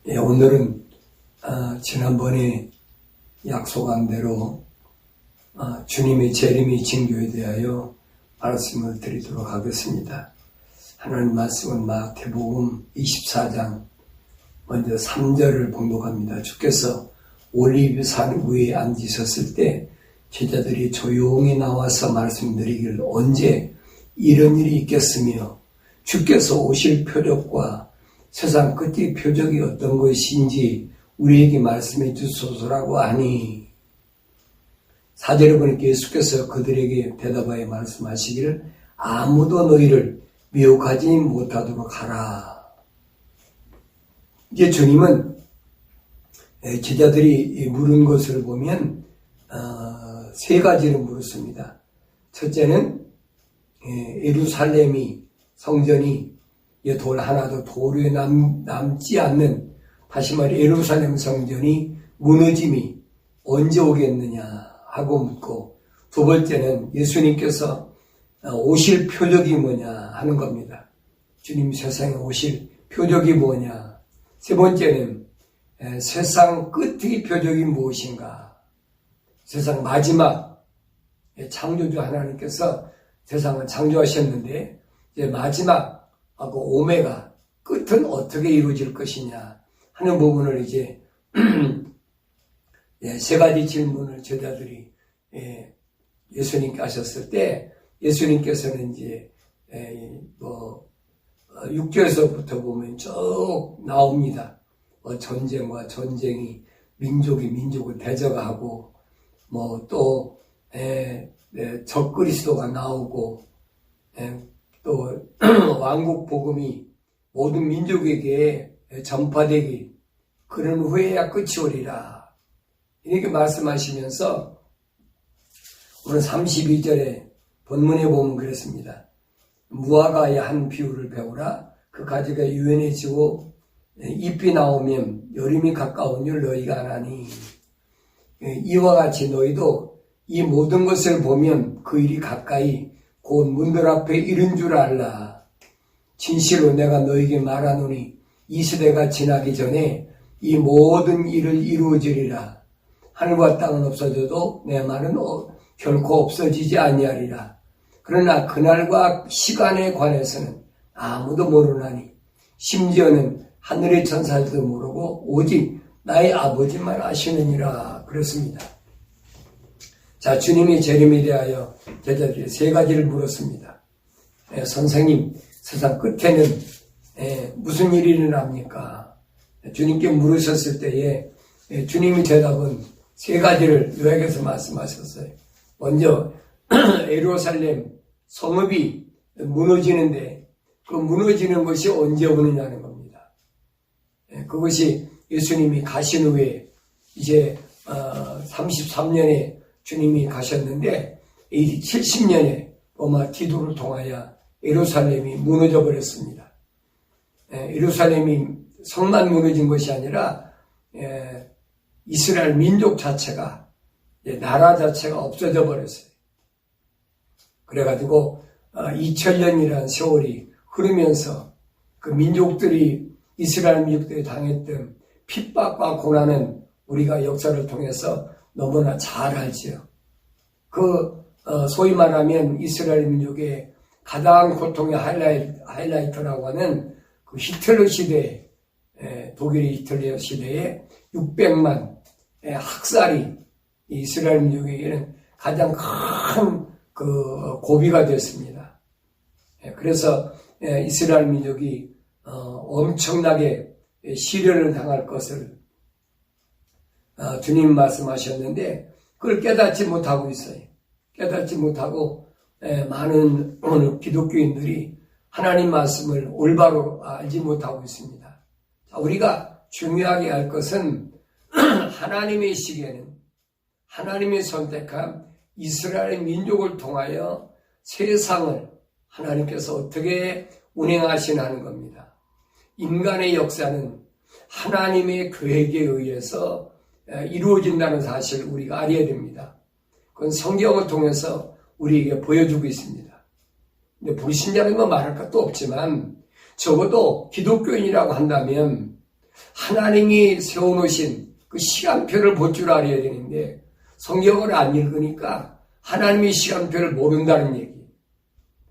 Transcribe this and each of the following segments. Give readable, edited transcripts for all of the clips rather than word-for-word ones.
오늘은 지난번에 약속한 대로 주님의 재림의 징조에 대하여 말씀을 드리도록 하겠습니다. 하나님 말씀은 마태복음 24장 먼저 3절을 봉독합니다. 주께서 올리브산 위에 앉으셨을 때 제자들이 조용히 나와서 말씀드리기를 언제 이런 일이 있겠으며 주께서 오실 표적과 세상 끝의 표적이 어떤 것인지 우리에게 말씀해 주소서라고 하니 4절에 보니까 예수께서 그들에게 대답하여 말씀하시기를 아무도 너희를 미혹하지 못하도록 하라. 이제 주님은 제자들이 물은 것을 보면 세 가지를 물었습니다. 첫째는 예루살렘이 성전이 돌 하나도 돌 위에 남지 않는, 다시 말해 예루살렘 성전이 무너짐이 언제 오겠느냐 하고 묻고, 두 번째는 예수님께서 오실 표적이 뭐냐 하는 겁니다. 주님 세상에 오실 표적이 뭐냐. 세 번째는 세상 끝의 표적이 무엇인가. 세상 마지막, 창조주 하나님께서 세상을 창조하셨는데 이제 마지막 하고 오메가 끝은 어떻게 이루어질 것이냐 하는 부분을 이제 세 가지 질문을 제자들이 예수님께 하셨을 때, 예수님께서는 이제 6절에서부터 보면 쭉 나옵니다. 전쟁과 전쟁이 민족이 민족을 대적하고 또 적그리스도가 나오고 또 왕국 복음이 모든 민족에게 전파되기, 그런 후에야 끝이 오리라 이렇게 말씀하시면서 오늘 32절에 본문에 보면 그랬습니다. 무화과의 한 비율을 배우라. 그 가지가 유연해지고 잎이 나오면 여름이 가까운 줄 너희가 아나니, 이와 같이 너희도 이 모든 것을 보면 그 일이 가까이 곧 문들 앞에 이른 줄 알라. 진실로 내가 너에게 말하노니 이 시대가 지나기 전에 이 모든 일을 이루어지리라. 하늘과 땅은 없어져도 내 말은 결코 없어지지 아니하리라. 그러나 그날과 시간에 관해서는 아무도 모르나니 심지어는 하늘의 천사들도 모르고 오직 나의 아버지만 아시느니라. 그렇습니다. 자, 주님의 재림에 대하여 제자들이 세 가지를 물었습니다. 선생님, 세상 끝에는 무슨 일이 일어납니까? 주님께 물으셨을 때에 주님의 대답은 세 가지를 요약해서 말씀하셨어요. 먼저 예루살렘 성읍이 무너지는데 그 무너지는 것이 언제 오느냐는 겁니다. 그것이 예수님이 가신 후에 이제 33년에 주님이 가셨는데 이 70년에 로마 디도를 통하여 예루살렘이 무너져 버렸습니다. 예루살렘이 성만 무너진 것이 아니라 이스라엘 민족 자체가, 나라 자체가 없어져 버렸어요. 그래가지고 2000년이라는 세월이 흐르면서 그 민족들이, 이스라엘 민족들이 당했던 핍박과 고난은 우리가 역사를 통해서 너무나 잘 알지요. 소위 말하면 이스라엘 민족의 가장 고통의 하이라이트라고 하는 그 히틀러 시대, 독일의 히틀러 시대에 600만 학살이 이스라엘 민족에게는 가장 큰 그 고비가 됐습니다. 그래서 이스라엘 민족이 엄청나게 시련을 당할 것을 주님 말씀하셨는데 그걸 깨닫지 못하고 있어요. 깨닫지 못하고 많은 오늘 기독교인들이 하나님 말씀을 올바로 알지 못하고 있습니다. 자, 우리가 중요하게 할 것은 하나님의 시기에는 하나님이 선택한 이스라엘 민족을 통하여 세상을 하나님께서 어떻게 운행하시나는 겁니다. 인간의 역사는 하나님의 계획에 의해서 이루어진다는 사실을 우리가 알아야 됩니다. 그건 성경을 통해서 우리에게 보여주고 있습니다. 근데 불신자는 뭐 말할 것도 없지만 적어도 기독교인이라고 한다면 하나님이 세워놓으신 그 시간표를 볼 줄 알아야 되는데 성경을 안 읽으니까 하나님의 시간표를 모른다는 얘기.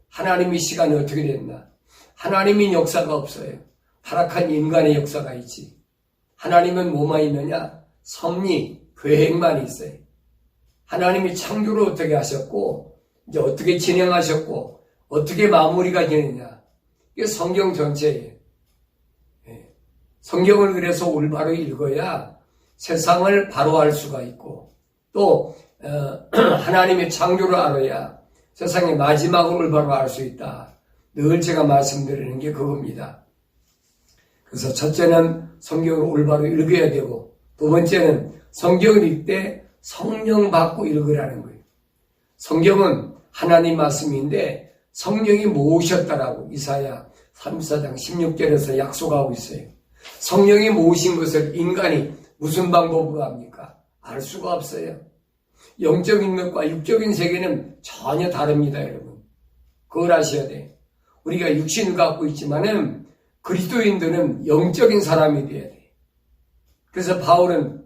하나님의 시간이 어떻게 됐나? 하나님의 역사가 없어요. 타락한 인간의 역사가 있지. 하나님은 뭐만 있느냐? 섭리, 계획만 있어요. 하나님이 창조를 어떻게 하셨고 이제 어떻게 진행하셨고 어떻게 마무리가 되느냐. 이게 성경 전체예요. 성경을 그래서 올바로 읽어야 세상을 바로 알 수가 있고 또 하나님의 창조를 알아야 세상의 마지막을 올바로 알 수 있다. 늘 제가 말씀드리는 게 그겁니다. 그래서 첫째는 성경을 올바로 읽어야 되고 두 번째는 성경을 읽을 때 성령 받고 읽으라는 거예요. 성경은 하나님 말씀인데 성령이 모으셨다라고 이사야 34장 16절에서 약속하고 있어요. 성령이 모으신 것을 인간이 무슨 방법으로 합니까? 알 수가 없어요. 영적인 것과 육적인 세계는 전혀 다릅니다, 여러분. 그걸 아셔야 돼요. 우리가 육신을 갖고 있지만은 그리스도인들은 영적인 사람이 돼야 돼요. 그래서 바울은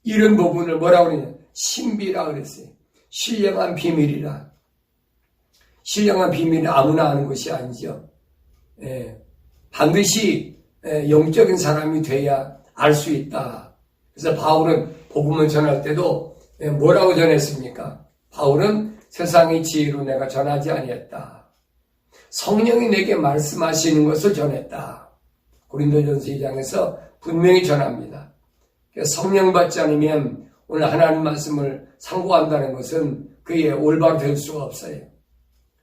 이런 부분을 뭐라고 그러냐? 신비라 그랬어요. 신령한 비밀이라. 신령한 비밀은 아무나 아는 것이 아니죠. 반드시 영적인 사람이 돼야 알 수 있다. 그래서 바울은 복음을 전할 때도 뭐라고 전했습니까? 바울은 세상의 지혜로 내가 전하지 아니했다. 성령이 내게 말씀하시는 것을 전했다. 고린도전서 2장에서 분명히 전합니다. 성령 받지 않으면 오늘 하나님 말씀을 상고한다는 것은 그게 올바로 될 수가 없어요.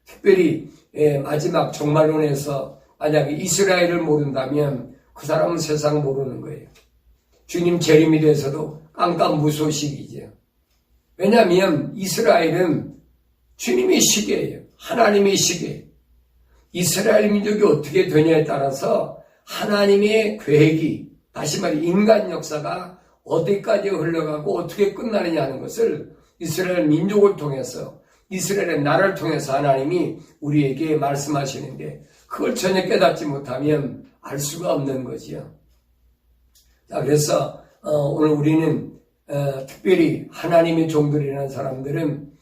특별히 마지막 종말론에서 만약에 이스라엘을 모른다면 그 사람은 세상 모르는 거예요. 주님 재림에 대해서도 깜깜무소식이죠. 왜냐하면 이스라엘은 주님의 시계예요. 하나님의 시계. 이스라엘 민족이 어떻게 되냐에 따라서 하나님의 계획이 다시 말해 인간 역사가 어디까지 흘러가고 어떻게 끝나느냐 하는 것을 이스라엘 민족을 통해서 이스라엘의 나라를 통해서 하나님이 우리에게 말씀하시는데 그걸 전혀 깨닫지 못하면 알 수가 없는 거지요. 자, 그래서 오늘 우리는 특별히 하나님의 종들이라는 사람들은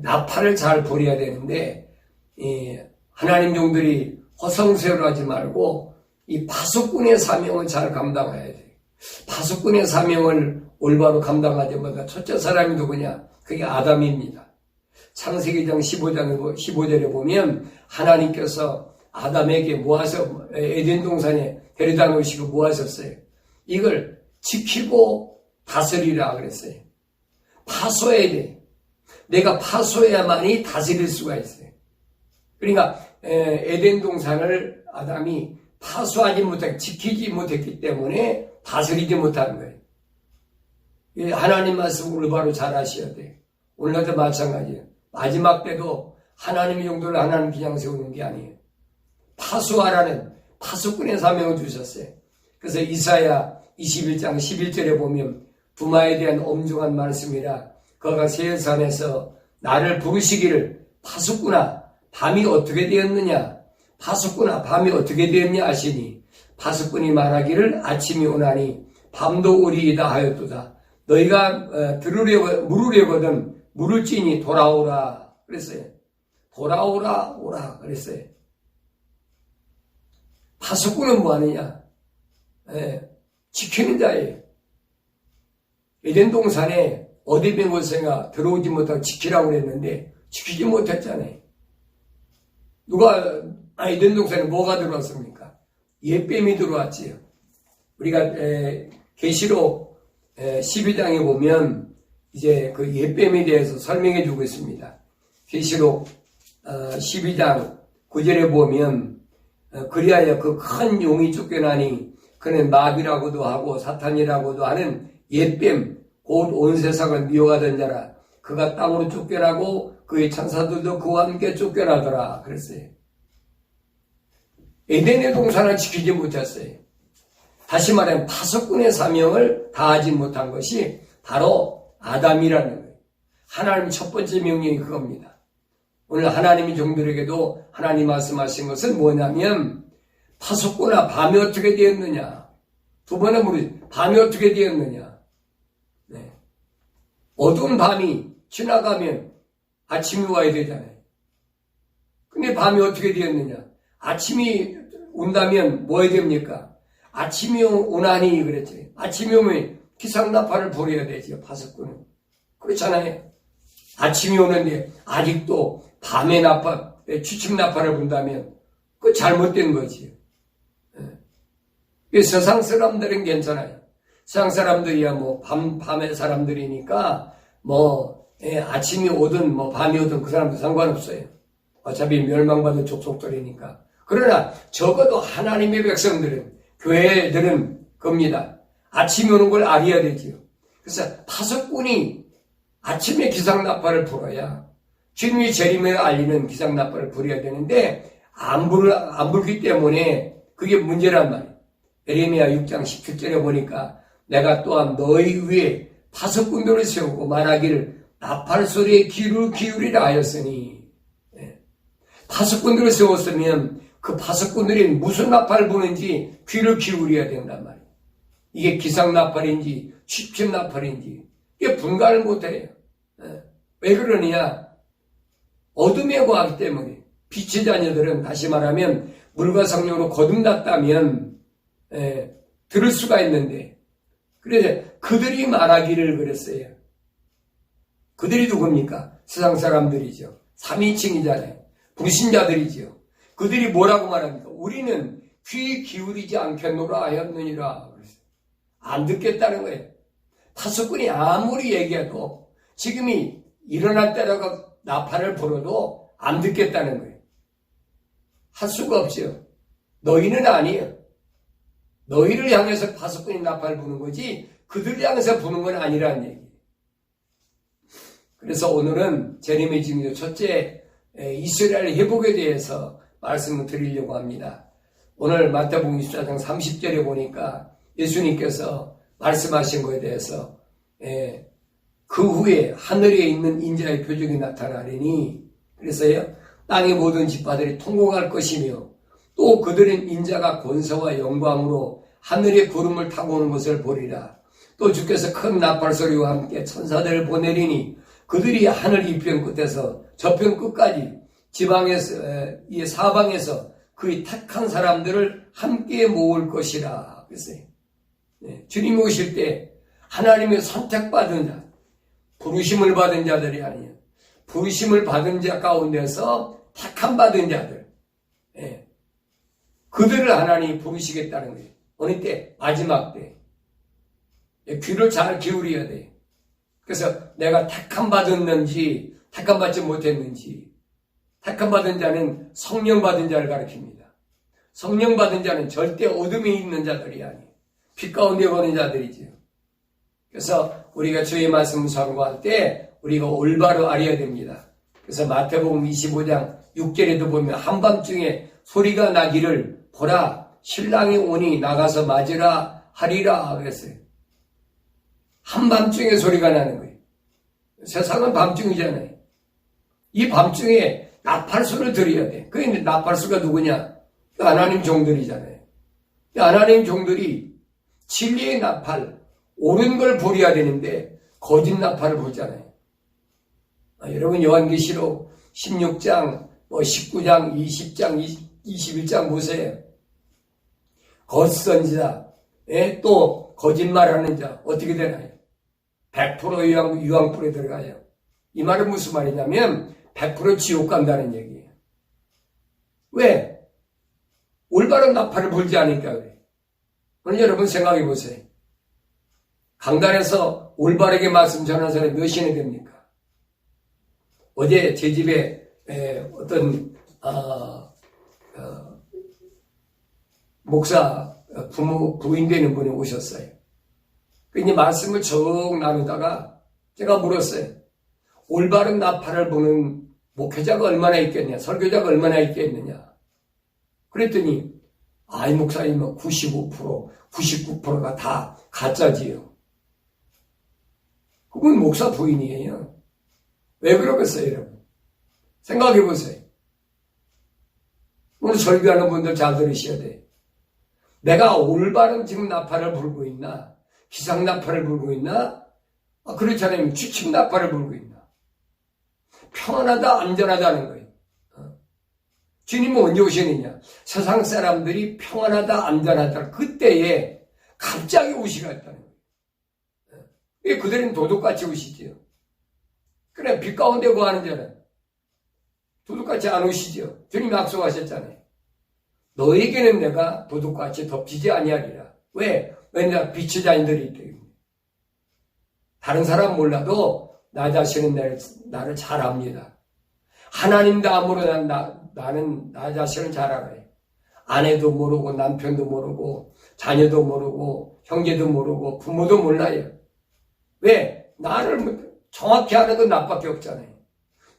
나팔을 잘 부려야 되는데 하나님 종들이 허성세로 하지 말고 이 파수꾼의 사명을 잘 감당해야 돼요. 파수꾼의 사명을 올바로 감당하지 못한 첫째 사람이 누구냐? 그게 아담입니다. 창세기장 15절에 보면 하나님께서 아담에게 모아서 에덴 동산에 데려다 놓으시고 모아셨어요. 이걸 지키고 다스리라 그랬어요. 파수해야 돼. 내가 파수해야만이 다스릴 수가 있어요. 그러니까 에덴 동산을 아담이 파수하지 못하고 지키지 못했기 때문에 다스리지 못한 거예요. 하나님 말씀을 올바로 잘 하셔야 돼요. 오늘도 마찬가지예요. 마지막 때도 하나님의 용도를 하나님 그냥 세우는 게 아니에요. 파수하라는 파수꾼의 사명을 주셨어요. 그래서 이사야 21장 11절에 보면 두마에 대한 엄중한 말씀이라 그가 세산에서 나를 부르시기를 파수꾼아 밤이 어떻게 되었느냐 파수꾼아 밤이 어떻게 되었냐 하시니 파수꾼이 말하기를 아침이 오나니 밤도 오리이다 하였도다. 너희가 물으려거든 물을지니 돌아오라 그랬어요. 돌아오라 오라 그랬어요. 파수꾼은 뭐 하느냐? 지키는 자예요. 에덴 동산에 어디 뱅골생가 들어오지 못하고 지키라고 그랬는데 지키지 못했잖아요. 누가 에덴 동산에 뭐가 들어왔습니까? 옛뱀이 들어왔지요. 우리가 계시록 12장에 보면 이제 그 옛뱀에 대해서 설명해 주고 있습니다. 계시록 12장 9절에 보면 그리하여 그 큰 용이 쫓겨나니 그는 마귀라고도 하고 사탄이라고도 하는 옛뱀 곧 온 세상을 미워하던 자라. 그가 땅으로 쫓겨나고 그의 천사들도 그와 함께 쫓겨나더라 그랬어요. 에덴의 동산을 지키지 못했어요. 다시 말하면 파수꾼의 사명을 다하지 못한 것이 바로 아담이라는 거예요. 하나님 첫 번째 명령이 그겁니다. 오늘 하나님의 종들에게도 하나님 말씀하신 것은 뭐냐면 파수꾼아, 밤이 어떻게 되었느냐? 두 번에 밤이 어떻게 되었느냐? 네. 어두운 밤이 지나가면 아침이 와야 되잖아요. 근데 밤이 어떻게 되었느냐? 아침이 온다면 뭐 해야 됩니까? 아침이 오나니 그랬지. 아침이 오면 기상나팔을 부려야 되죠, 파수꾼은. 그렇잖아요. 아침이 오는데 아직도 밤에 취침나팔을 분다면 그거 잘못된 거지. 예. 세상 사람들은 괜찮아요. 세상 사람들이야 밤의 사람들이니까 아침이 오든 밤이 오든 그 사람도 상관없어요. 어차피 멸망받은 족속들이니까. 그러나 적어도 하나님의 백성들은, 교회들은 겁니다. 아침이 오는 걸 알아야 되지요. 그래서 파수꾼이 아침에 기상나팔을 불어야 주님이 재림을 알리는 기상나팔을 불어야 되는데 안 불기 때문에 그게 문제란 말이에요. 에레미야 6장 17절에 보니까 내가 또한 너희 위에 파수꾼들을 세우고 말하기를 나팔 소리에 귀를 기울이라 하였으니, 파수꾼들을 세웠으면 그 파수꾼들이 무슨 나팔을 부는지 귀를 기울여야 된단 말이에요. 이게 기상나팔인지 취침나팔인지 이게 분간을 못해요. 왜 그러느냐? 어둠에 거하기 때문에. 빛의 자녀들은 다시 말하면 물과 성령으로 거듭났다면 들을 수가 있는데, 그래서 그들이 말하기를 그랬어요. 그들이 누굽니까? 세상 사람들이죠. 3인칭이잖아요. 불신자들이죠. 그들이 뭐라고 말합니까? 우리는 귀 기울이지 않겠노라 하였느니라. 안 듣겠다는 거예요. 파수꾼이 아무리 얘기해도 지금이 일어날 때라고 나팔을 불어도 안 듣겠다는 거예요. 할 수가 없죠. 너희는 아니에요. 너희를 향해서 파수꾼이 나팔을 부는 거지 그들을 향해서 부는 건 아니라는 얘기예요. 그래서 오늘은 재림의 증거 첫째 이스라엘 회복에 대해서 말씀을 드리려고 합니다. 오늘 마태복음 24장 30절에 보니까 예수님께서 말씀하신 것에 대해서 그 후에 하늘에 있는 인자의 표적이 나타나리니, 그래서요 땅의 모든 지파들이 통곡할 것이며 또 그들은 인자가 권세와 영광으로 하늘의 구름을 타고 오는 것을 보리라. 또 주께서 큰 나팔 소리와 함께 천사들을 보내리니 그들이 하늘 이편 끝에서 저편 끝까지 지방에서 이 사방에서 그의 택한 사람들을 함께 모을 것이라 그랬어요. 주님 오실 때 하나님의 선택받은 자, 부르심을 받은 자들이 아니에요. 부르심을 받은 자 가운데서 택함 받은 자들, 그들을 하나님이 부르시겠다는 거예요. 어느 때? 마지막 때. 귀를 잘 기울여야 돼. 그래서 내가 택함 받았는지 택함 받지 못했는지, 택함 받은 자는 성령 받은 자를 가리킵니다. 성령 받은 자는 절대 어둠에 있는 자들이 아니에요. 빛 가운데 거는 자들이지요. 그래서 우리가 주의 말씀을 선고할 때 우리가 올바로 알아야 됩니다. 그래서 마태복음 25장 6절에도 보면 한밤중에 소리가 나기를 보라 신랑이 오니 나가서 맞으라 하리라 그랬어요. 한밤중에 소리가 나는 거예요. 세상은 밤중이잖아요. 이 밤중에 나팔소를 들어야 돼. 그 나팔소가 누구냐? 하나님 종들이잖아요. 하나님 종들이 진리의 나팔, 옳은 걸 부려야 되는데 거짓 나팔을 부르잖아요. 여러분 요한계시록 16장, 19장, 20장, 21장 보세요. 거짓선지자, 또 거짓말하는 자 어떻게 되나요? 100% 유황불에 들어가요. 이 말은 무슨 말이냐면 100% 지옥 간다는 얘기예요. 왜? 올바른 나팔을 불지 않으니까 그래요. 오늘 여러분 생각해 보세요. 강단에서 올바르게 말씀 전하는 사람이 몇이나 됩니까? 어제 제 집에 어떤 목사 부인 되는 분이 오셨어요. 그러니 말씀을 쭉 나누다가 제가 물었어요. 올바른 나팔을 부는 목회자가 얼마나 있겠냐, 설교자가 얼마나 있겠느냐. 그랬더니 이 목사님은 95%, 99%가 다 가짜지요. 그분 목사 부인이에요. 왜 그러겠어요, 여러분? 생각해 보세요. 오늘 설교하는 분들 잘 들으셔야 돼. 내가 올바른 지금 나팔을 불고 있나? 기상 나팔을 불고 있나? 그렇지 않으면 취침 나팔을 불고 있나? 평안하다, 안전하다는 거예요. 주님은 언제 오시느냐? 세상 사람들이 평안하다, 안전하다. 그때에 갑자기 오시가 있다는 거예요. 그들은 도둑같이 오시지요. 그래, 빛 가운데 거하는 자는 도둑같이 안 오시죠. 주님이 약속하셨잖아요. 너에게는 내가 도둑같이 덮치지 아니하리라. 왜? 왜냐, 빛의 자녀들이 있기 때문에. 다른 사람 몰라도 나 자신은 나를 잘 압니다. 하나님 다음으로 나는 나 자신을 잘 알아요. 아내도 모르고 남편도 모르고 자녀도 모르고 형제도 모르고 부모도 몰라요. 왜? 나를 정확히 아는 건 나밖에 없잖아요.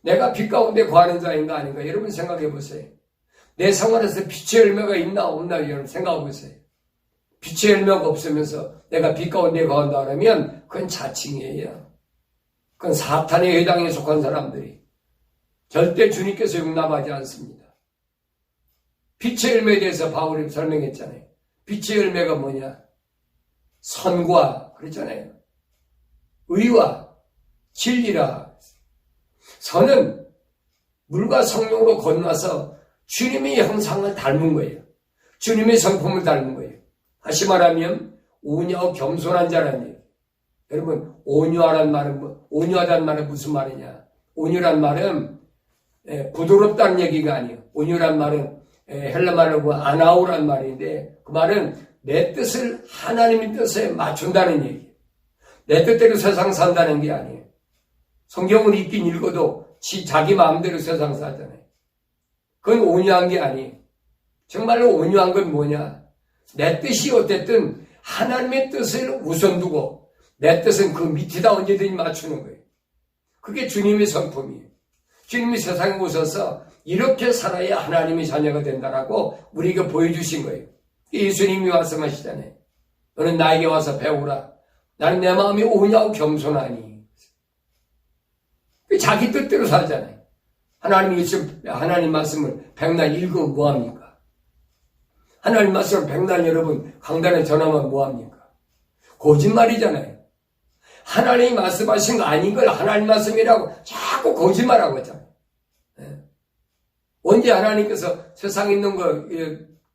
내가 빛 가운데 거하는 자인가 아닌가 여러분 생각해 보세요. 내 생활에서 빛의 열매가 있나 없나 여러분 생각해 보세요. 빛의 열매가 없으면서 내가 빛 가운데 거한다 그러면 그건 자칭이에요. 그건 사탄의 회당에 속한 사람들이 절대 주님께서 용납하지 않습니다. 빛의 열매에 대해서 바울이 설명했잖아요. 빛의 열매가 뭐냐? 선과 그랬잖아요. 의와 진리라. 선은 물과 성령으로 건너서 주님의 형상을 닮은 거예요. 주님의 성품을 닮은 거예요. 다시 말하면 온유하고 겸손한 자라는 얘기예요. 여러분 온유하다는 말은 무슨 말이냐? 온유란 말은 부드럽다는 얘기가 아니에요. 온유란 말은 헬라 말로 아나우란 말인데 그 말은 내 뜻을 하나님의 뜻에 맞춘다는 얘기예요. 내 뜻대로 세상 산다는 게 아니에요. 성경을 읽긴 읽어도 자기 마음대로 세상 살잖아요. 그건 온유한 게 아니에요. 정말로 온유한 건 뭐냐? 내 뜻이 어쨌든 하나님의 뜻을 우선 두고 내 뜻은 그 밑에다 언제든지 맞추는 거예요. 그게 주님의 성품이에요. 주님이 세상에 오셔서 이렇게 살아야 하나님의 자녀가 된다라고 우리에게 보여주신 거예요. 예수님이 말씀하시잖아요. 너는 나에게 와서 배우라. 나는 내 마음이 온유하고 겸손하니. 자기 뜻대로 살잖아요. 하나님 말씀을 백날 읽으면 뭐합니까? 하나님 말씀을 백날 여러분 강단에 전하면 뭐합니까? 거짓말이잖아요. 하나님이 말씀하신 거 아닌 걸 하나님 말씀이라고 자꾸 거짓말하고 있잖아요. 언제 하나님께서 세상에 있는 거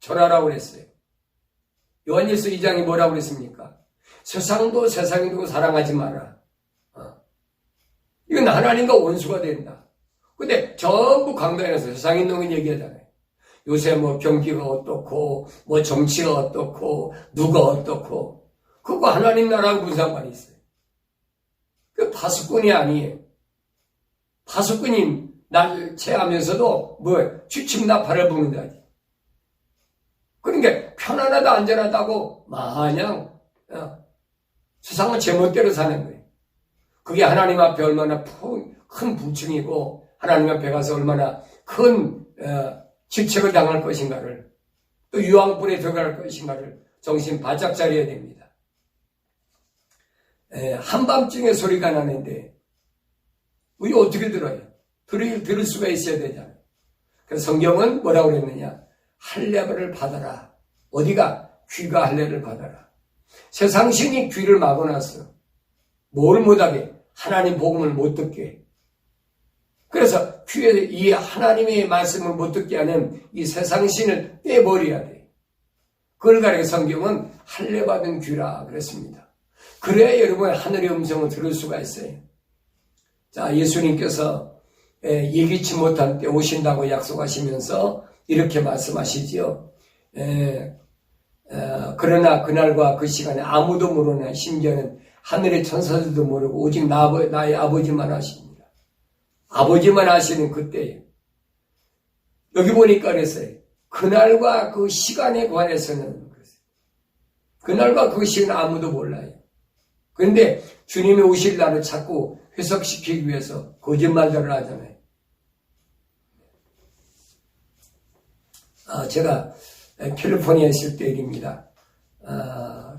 전하라고 그랬어요? 요한일서 2장이 뭐라고 그랬습니까? 세상도 세상에 두고 사랑하지 마라. 이건 하나님과 원수가 된다. 근데 전부 강단에서 세상에 있는 건 얘기하잖아요. 요새 뭐 경기가 어떻고 뭐 정치가 어떻고 누가 어떻고 그거 하나님 나라하고 무슨 상관이 있어요? 그 파수꾼이 아니에요. 파수꾼이 날 체하면서도 취침 나팔을 부는다지. 그러니까 편안하다 안전하다고 마냥 세상은 제멋대로 사는 거예요. 그게 하나님 앞에 얼마나 큰 부층이고 하나님 앞에 가서 얼마나 큰 질책을 당할 것인가를 또 유황불에 들어갈 것인가를 정신 바짝 차려야 됩니다. 한밤중에 소리가 나는데 우리 어떻게 들어요? 들을 수가 있어야 되잖아요. 그래서 성경은 뭐라고 그랬느냐? 할례를 받아라. 어디가? 귀가 할례를 받아라. 세상 신이 귀를 막아놨어. 뭘 못하게? 하나님 복음을 못 듣게. 그래서 귀에 이 하나님의 말씀을 못 듣게 하는 이 세상 신을 떼버려야 돼. 그걸 가리켜 성경은 할례 받은 귀라 그랬습니다. 그래야 여러분 하늘의 음성을 들을 수가 있어요. 자, 예수님께서 예기치 못한 때 오신다고 약속하시면서 이렇게 말씀하시지요. 그러나 그날과 그 시간에 아무도 모르는 심지어는 하늘의 천사들도 모르고 오직 나의 아버지만 아십니다. 아버지만 아시는 그때에 여기 보니까 그랬어요. 그날과 그 시간에 관해서는 그날과 그 시간 아무도 몰라요. 그런데 주님이 오실 날을 자꾸 해석시키기 위해서 거짓말들을 하잖아요. 제가 캘리포니아에 있을 때 일입니다.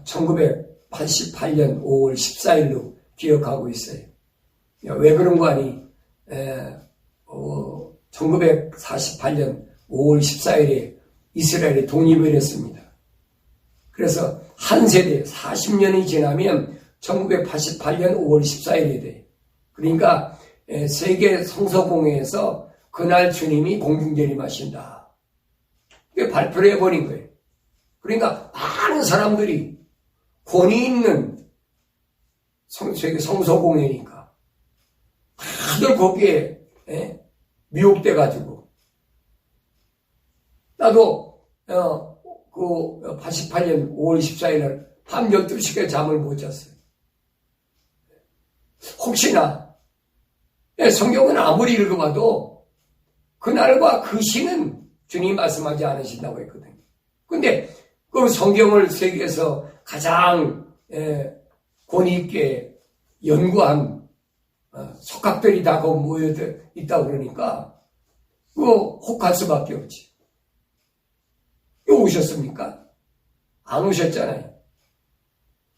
1988년 5월 14일로 기억하고 있어요. 왜 그런 거 아니? 1948년 5월 14일에 이스라엘이 독립을 했습니다. 그래서 한 세대 40년이 지나면 1988년 5월 14일이 돼요. 그러니까 세계 성서공회에서 그날 주님이 공중재림하신다. 이게 발표를 해버린 거예요. 그러니까 많은 사람들이 권위 있는 세계 성서공회니까 다들 거기에 미혹돼가지고 나도 88년 5월 14일 날 밤 12시까지 잠을 못 잤어요. 혹시나 성경은 아무리 읽어봐도 그날과 그 시는 주님이 말씀하지 않으신다고 했거든요. 근데 그 성경을 세계에서 가장 권위 있게 연구한 석학들이 다 거기 모여 있다고 그러니까 그거 혹할 수밖에 없지. 이거 오셨습니까? 안 오셨잖아요.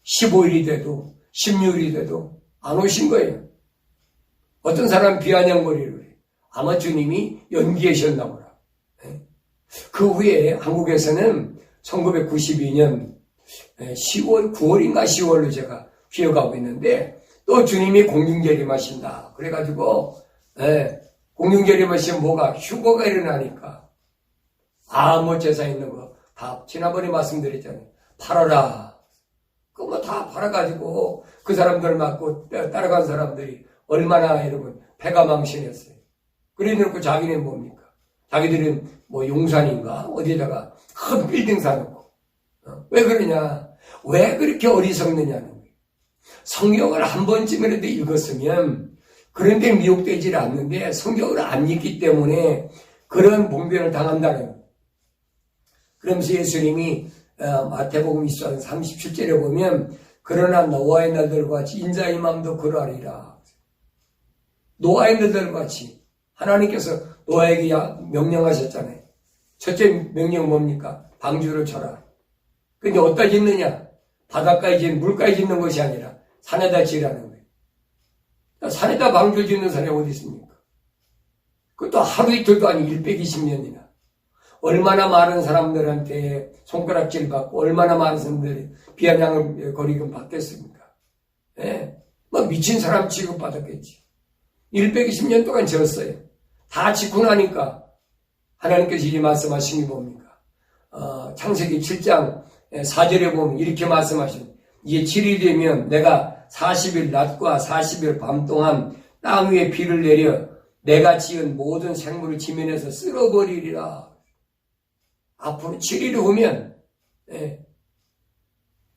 15일이 돼도 16일이 돼도 안 오신 거예요. 어떤 사람은 비아냥거리를 해요. 아마 주님이 연기하셨나 보라. 그 후에 한국에서는 1992년 10월, 9월인가 10월로 제가 기억하고 있는데 또 주님이 공중재림하신다. 그래가지고 공중재림하시면 뭐가 휴거가 일어나니까 아무 제사 있는 거 다 지난번에 말씀드렸잖아요. 팔아라. 그거 뭐 다 팔아가지고 그 사람들 맞고 따라간 사람들이 얼마나 여러분 배가 망신했어요. 그래 놓고 자기는 뭡니까? 자기들은 뭐 용산인가 어디에다가 큰 빌딩 사놓고 왜 그러냐? 왜 그렇게 어리석느냐는 거예요. 성경을 한 번쯤이라도 읽었으면 그런 데 미혹되질 않는데 성경을 안 읽기 때문에 그런 봉변을 당한다는 거예요. 그러면서 예수님이 마태복음 24장 37절에 보면 그러나 노아의 날들과 같이 인자의 마음도 그러하리라. 노아의 날들과 같이 하나님께서 노아에게 명령하셨잖아요. 첫째 명령 뭡니까? 방주를 쳐라. 근데 어디다 짓느냐? 바닷가에 짓는 물가에 짓는 것이 아니라 산에다 지으라는 거예요. 산에다 방주 짓는 사람이 어디 있습니까? 그것도 하루 이틀도 아니고 120년이나. 얼마나 많은 사람들한테 손가락질 받고 얼마나 많은 사람들이 비아냥을 거리금 받겠습니까? 뭐 미친 사람 취급받았겠지. 120년 동안 지었어요. 다 짓고 나니까 하나님께서 이 말씀하신 게 뭡니까? 창세기 7장 4절에 보면 이렇게 말씀하신 이게 7일이 되면 내가 40일 낮과 40일 밤 동안 땅 위에 비를 내려 내가 지은 모든 생물을 지면에서 쓸어버리리라. 앞으로 7일 후면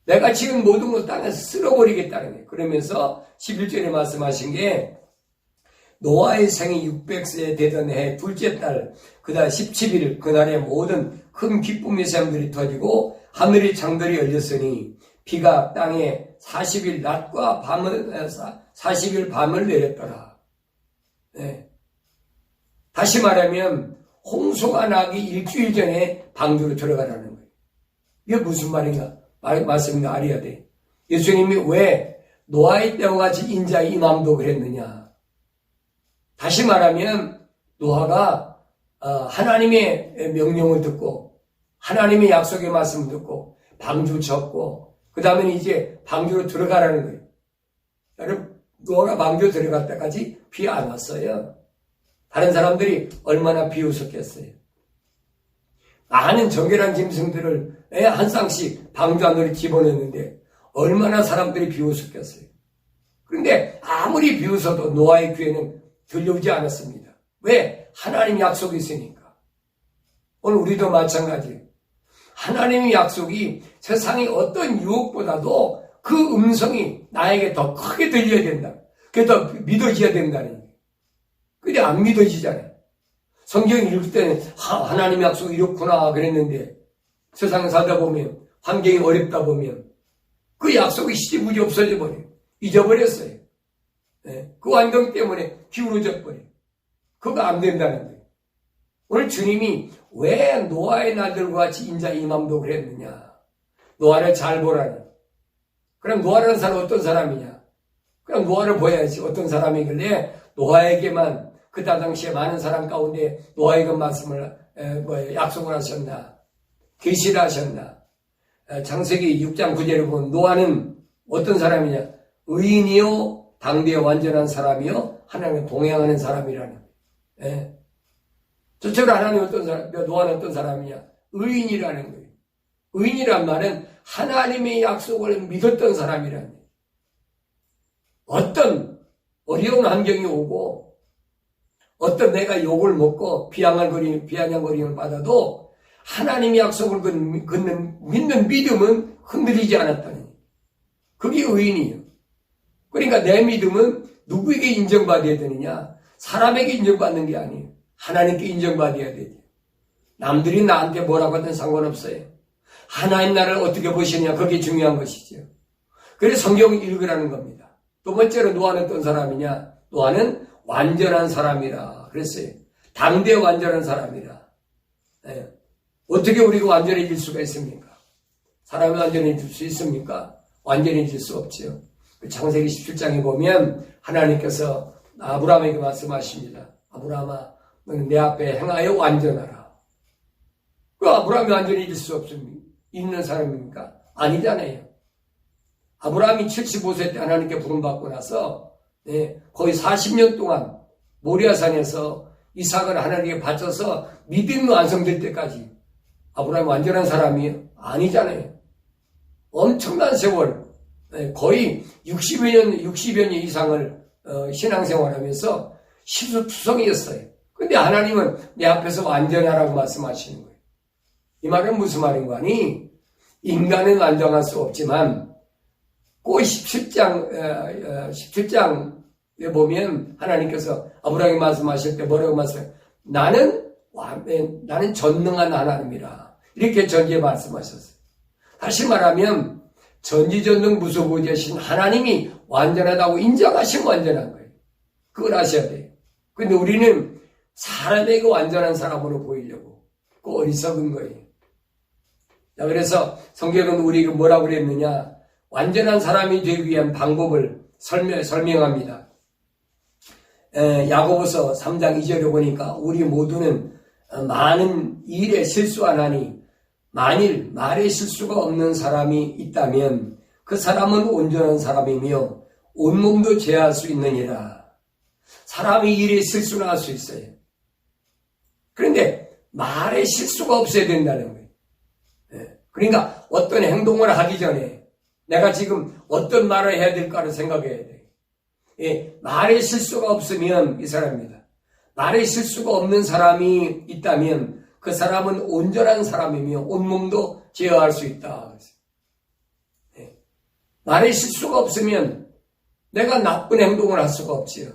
내가 지은 모든 걸 땅에서 쓸어버리겠다는 거예요. 그러면서 11절에 말씀하신 게 노아의 생이 600세 되던 해 둘째 달 그달 17일 그날에 모든 큰 기쁨의 샘들이 터지고 하늘의 창들이 열렸으니 비가 땅에 40일 낮과 40일 밤을 내렸더라. 다시 말하면 홍수가 나기 일주일 전에 방주로 들어가라는 거예요. 이게 무슨 말인가? 말씀인가 알아야 돼. 예수님이 왜 노아의 때와 같이 인자의 임함도 그랬느냐? 다시 말하면 노아가 하나님의 명령을 듣고 하나님의 약속의 말씀을 듣고 방주 쳤고 그 다음에 이제 방주로 들어가라는 거예요. 여러분 노아가 방주로 들어갈 때까지 비 안 왔어요. 다른 사람들이 얼마나 비웃었겠어요. 많은 정결한 짐승들을 한 쌍씩 방주 안으로 집어넣는데 얼마나 사람들이 비웃었겠어요. 그런데 아무리 비웃어도 노아의 귀에는 들려오지 않았습니다. 왜? 하나님 약속이 있으니까. 오늘 우리도 마찬가지예요. 하나님의 약속이 세상의 어떤 유혹보다도 그 음성이 나에게 더 크게 들려야 된다. 그게 더 믿어져야 된다는 거예요. 근데 안 믿어지잖아요. 성경 읽을 때는 하나님의 약속이 이렇구나 그랬는데 세상 살다 보면 환경이 어렵다 보면 그 약속이 시지부지 없어져 버려요. 잊어버렸어요. 그 환경 때문에 기울어져 버려요. 그거 안 된다는 거예요. 오늘 주님이 왜 노아의 날들과 같이 인자 임함도 그랬느냐. 노아를 잘 보라니. 그럼 노아라는 사람은 어떤 사람이냐. 그럼 노아를 보야지 어떤 사람이길래 노아에게만 그 당시에 많은 사람 가운데 노아에게 말씀을 약속을 하셨나. 계시를 하셨나. 창세기 6장 9절에 보면 노아는 어떤 사람이냐? 의인이요 당대에 완전한 사람이요 하나님과 동행하는 사람이라는. 예. 저처럼 하나님 어떤 사람, 노아는 어떤 사람이냐? 의인이라는 거예요. 의인이란 말은 하나님의 약속을 믿었던 사람이라는 거예요. 어떤 어려운 환경이 오고 어떤 내가 욕을 먹고 비아냥거림을 받아도 하나님의 약속을 믿는 믿음은 흔들리지 않았다니. 그게 의인이에요. 그러니까 내 믿음은 누구에게 인정받아야 되느냐? 사람에게 인정받는 게 아니에요. 하나님께 인정받아야 되죠. 남들이 나한테 뭐라고 하든 상관없어요. 하나님 나를 어떻게 보시느냐, 그게 중요한 것이죠. 그래서 성경을 읽으라는 겁니다. 두 번째로 노아는 어떤 사람이냐? 노아는 완전한 사람이라 그랬어요. 당대 완전한 사람이라. 네. 어떻게 우리가 완전해질 수가 있습니까? 사람이 완전해질 수 있습니까? 완전해질 수 없죠. 창세기 17장에 보면 하나님께서 아브라함에게 말씀하십니다. 아브라함아, 너는 내 앞에 행하여 완전하라. 그 아브라함이 완전해질 수 있는 사람입니까? 아니잖아요. 아브라함이 75세 때 하나님께 부름받고 나서 거의 40년 동안 모리아산에서 이삭을 하나님께 바쳐서 믿음이 완성될 때까지 아브라함이 완전한 사람이 아니잖아요. 엄청난 세월, 거의 60여 년 이상을 신앙생활하면서 시소투성이었어요. 근데 하나님은 내 앞에서 완전하라고 말씀하시는 거예요. 이 말은 무슨 말인가 하니, 인간은 완전할 수 없지만 그 17장에 보면 하나님께서 아브라함에게 말씀하실 때 뭐라고 말씀해요? 나는 전능한 하나님이라. 이렇게 전지에 말씀하셨어요. 다시 말하면 전지전능 무소부재신 하나님이 완전하다고 인정하시면 완전한 거예요. 그걸 아셔야 돼요. 근데 우리는 사람에게 완전한 사람으로 보이려고 그 어리석은 거예요. 자, 그래서 성경은 우리에게 뭐라고 그랬느냐? 완전한 사람이 되기 위한 방법을 설명합니다. 야고보서 3장 2절에 보니까 우리 모두는 많은 일에 실수하나니 만일 말에 실수가 없는 사람이 있다면 그 사람은 온전한 사람이며 온몸도 제어할 수 있느니라. 사람이 일에 실수를 할 수 있어요. 그런데 말에 실수가 없어야 된다는 거예요. 그러니까 어떤 행동을 하기 전에 내가 지금 어떤 말을 해야 될까를 생각해야 돼요. 말에 실수가 없으면 이 사람입니다. 말에 실수가 없는 사람이 있다면 그 사람은 온전한 사람이며 온몸도 제어할 수 있다. 말에 실수가 없으면 내가 나쁜 행동을 할 수가 없지요.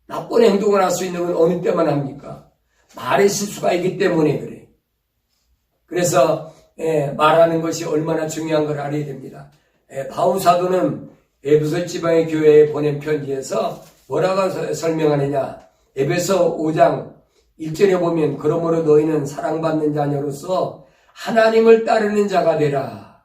나쁜 행동을 할 수 있는 건 어느 때만 합니까? 말에 실수가 있기 때문에 그래요. 그래서 말하는 것이 얼마나 중요한 걸 알아야 됩니다. 바울 사도는 에베소 지방의 교회에 보낸 편지에서 뭐라고 설명하느냐? 에베소 5장 1절에 보면 그러므로 너희는 사랑받는 자녀로서 하나님을 따르는 자가 되라.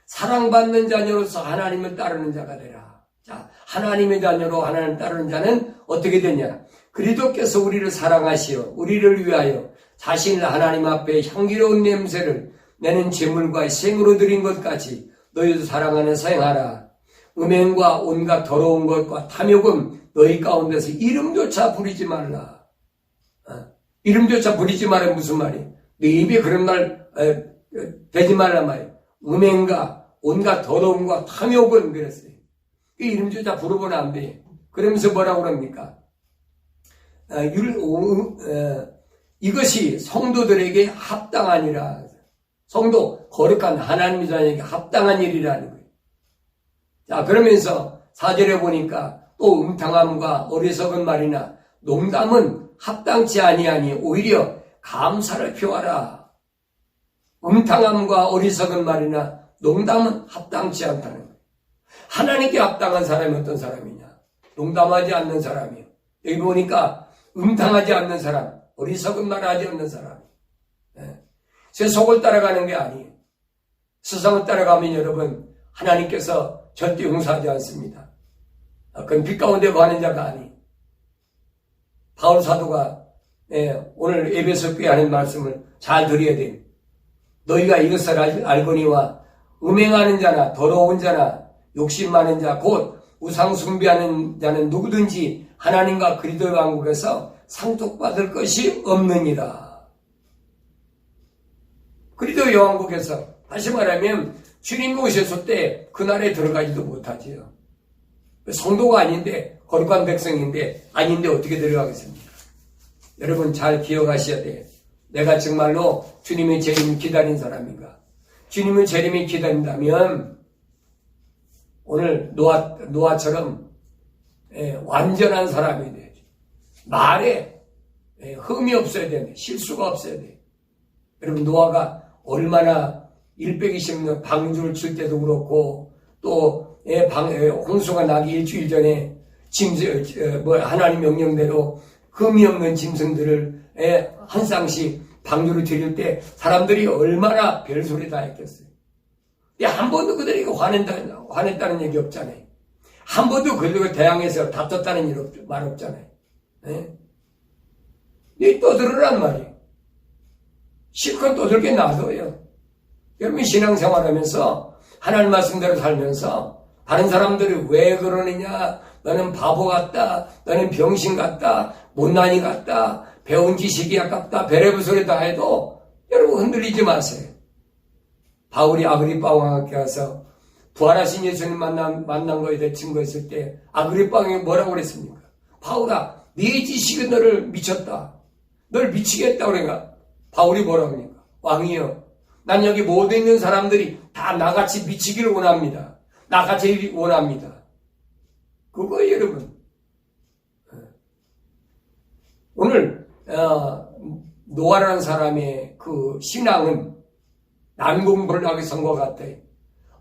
사랑받는 자녀로서 하나님을 따르는 자가 되라. 자, 하나님의 자녀로 하나님을 따르는 자는 어떻게 되냐? 그리스도께서 우리를 사랑하시어 우리를 위하여 자신을 하나님 앞에 향기로운 냄새를 내는 제물과 생으로 드린 것까지 너희도 사랑 안에서 행하라. 음행과 온갖 더러운 것과 탐욕은 너희 가운데서 이름조차 부리지 말라. 이름조차 부리지 말라 무슨 말이에요? 너 입에 그런 말 되지 말란 말이에요. 음행과 온갖 더러움과 탐욕은 그랬어요. 그 이름조차 부르면 안 돼요. 그러면서 뭐라고 그럽니까? 이것이 성도들에게 합당하니라. 성도, 거룩한 하나님의 자녀에게 합당한 일이라는 거예요. 자, 그러면서 4절에 보니까 또 음탕함과 어리석은 말이나 농담은 합당치 아니하니 오히려 감사를 표하라. 음탕함과 어리석은 말이나 농담은 합당치 않다는 거예요. 하나님께 합당한 사람이 어떤 사람이냐? 농담하지 않는 사람이에요. 여기 보니까 음탕하지 않는 사람, 어리석은 말 하지 않는 사람. 제 속을 따라가는 게 아니에요. 세상을 따라가면 여러분, 하나님께서 절대 용서하지 않습니다. 그건 빛 가운데 거하는 자가 아니에요. 바울 사도가 오늘 에베소 교회 하는 말씀을 잘 들어야 돼요. 너희가 이것을 알거니와 음행하는 자나 더러운 자나 욕심 많은 자 곧 우상 숭배하는 자는 누구든지 하나님과 그리스도의 왕국에서 상속받을 것이 없느니라. 그리스도의 왕국에서 다시 말하면 주님 오셨을 때 그날에 들어가지도 못하지요. 성도가 아닌데 거룩한 백성인데 아닌데 어떻게 들어가겠습니까? 여러분 잘 기억하셔야 돼요. 내가 정말로 주님의 재림을 기다린 사람인가? 주님의 재림을 기다린다면 오늘 노아처럼 완전한 사람이 돼. 말에 흠이 없어야 되네. 실수가 없어야 돼. 여러분 노아가 얼마나 120년 방주를 칠 때도 그렇고 또 홍수가 나기 일주일 전에 하나님 명령대로 흠이 없는 짐승들을 한 쌍씩 방주를 드릴 때 사람들이 얼마나 별소리 다 했겠어요. 한 번도 그들에게 화냈다는 얘기 없잖아요. 한 번도 그들에게 대항해서 다퉜다는 말 없잖아요. 네 떠들으란 말이에요. 실컷 떠들게 놔둬요. 여러분 신앙생활 하면서 하나님 말씀대로 살면서 다른 사람들이 왜 그러느냐, 너는 바보 같다, 너는 병신 같다, 못난이 같다, 배운 지식이 아깝다, 베레브 소리 다 해도 여러분 흔들리지 마세요. 바울이 아그리빠 왕에게 가서 부활하신 예수님 만난 거에 대해 증거했을 때 아그리빠 왕이 뭐라고 그랬습니까? 바울아, 네 지식은 너를 미쳤다. 널 미치겠다 그러니까 바울이 뭐라고 합니까? 왕이여, 난 여기 모두 있는 사람들이 다 나같이 미치기를 원합니다. 나같이 원합니다. 그거예요, 여러분. 오늘 노아라는 사람의 그 신앙은 난공불락의 성과 같아.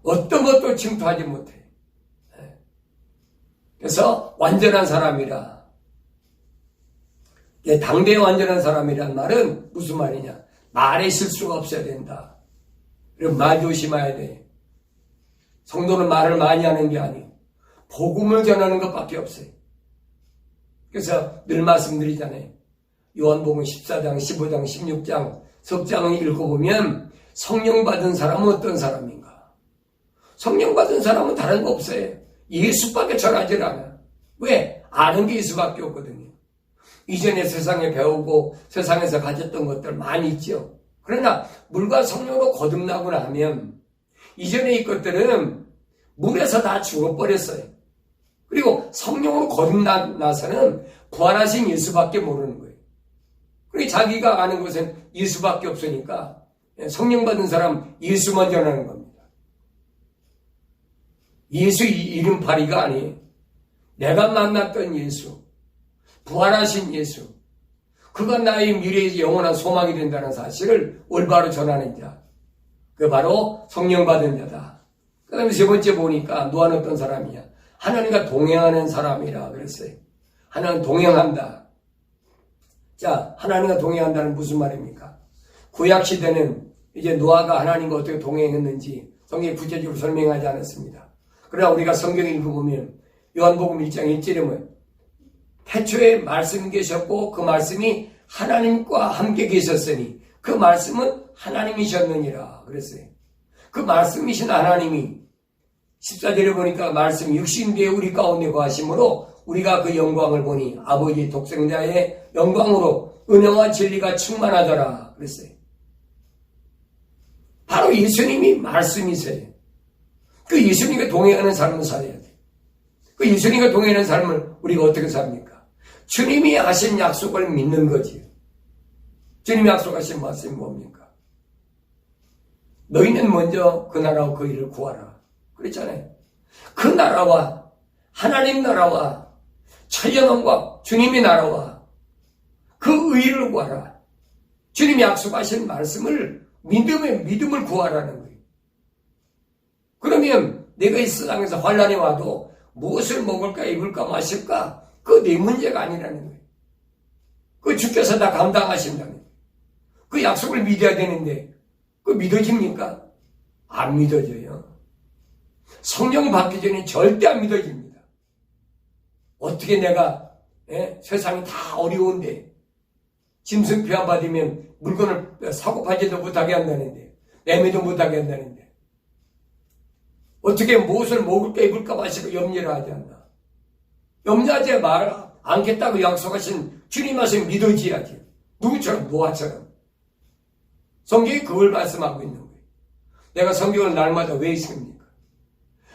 어떤 것도 침투하지 못해. 그래서 완전한 사람이라. 당대에 완전한 사람이란 말은 무슨 말이냐? 말에 실수가 없어야 된다. 그리고 말 조심해야 돼. 성도는 말을 많이 하는 게 아니에요. 복음을 전하는 것밖에 없어요. 그래서 늘 말씀드리잖아요. 요한복음 14장, 15장, 16장 석장을 읽어보면 성령 받은 사람은 어떤 사람인가? 성령 받은 사람은 다른 거 없어요. 예수밖에 전하지 않아. 왜? 아는 게 예수밖에 없거든요. 이전에 세상에 배우고 세상에서 가졌던 것들 많이 있죠. 그러나 물과 성령으로 거듭나고 나면 이전에 이 것들은 물에서 다 죽어버렸어요. 그리고 성령으로 거듭나서는 부활하신 예수밖에 모르는 거예요. 그리고 자기가 아는 것은 예수밖에 없으니까 성령 받은 사람 예수만 전하는 겁니다. 예수 이름파리가 아니에요. 내가 만났던 예수, 부활하신 예수, 그가 나의 미래의 영원한 소망이 된다는 사실을 올바로 전하는 자, 그 바로 성령 받은 자다. 그 다음에 세 번째 보니까 노아는 어떤 사람이냐? 하나님과 동행하는 사람이라 그랬어요. 하나님 동행한다. 자, 하나님과 동행한다는 무슨 말입니까? 구약시대는 이제 노아가 하나님과 어떻게 동행했는지 성경에 구체적으로 설명하지 않았습니다. 그러나 우리가 성경을 읽어보면 요한복음 1장 1절에 보면 태초에 말씀이 계셨고 그 말씀이 하나님과 함께 계셨으니 그 말씀은 하나님이셨느니라 그랬어요. 그 말씀이신 하나님이 14절에 보니까 말씀이 육신되어 우리 가운데 거하심으로 우리가 그 영광을 보니 아버지 독생자의 영광으로 은혜와 진리가 충만하더라 그랬어요. 바로 예수님이 말씀이세요. 그 예수님과 동행하는 삶을 살아야 돼. 그 예수님과 동행하는 삶을 우리가 어떻게 삽니까? 주님이 하신 약속을 믿는 거지. 주님이 약속하신 말씀이 뭡니까? 너희는 먼저 그 나라와 그 일을 구하라. 그랬잖아요. 그 나라와 하나님 나라와 천년왕국 주님의 나라와 그 의를 구하라. 주님이 약속하신 말씀을 믿음을 구하라는 거예요. 그러면 내가 이 세상에서 환난이 와도 무엇을 먹을까 입을까 마실까 그거 내 문제가 아니라는 거예요. 그 주께서 다 감당하신다는 거예요. 그 약속을 믿어야 되는데 그거 믿어집니까? 안 믿어져요. 성령 받기 전에 절대 안 믿어집니다. 어떻게 내가 세상이 다 어려운데 짐승 피한 받으면 물건을 사고 팔지도 못하게 한다는데 내미도 못하게 한다는데. 어떻게 무엇을 먹을까 입을까 마시고 염려를 하지 않나. 염려하지 않겠다고 약속하신 주님 말씀 믿어지야지. 누구처럼? 노아처럼. 성경이 그걸 말씀하고 있는 거예요. 내가 성경을 날마다 왜 읽습니까?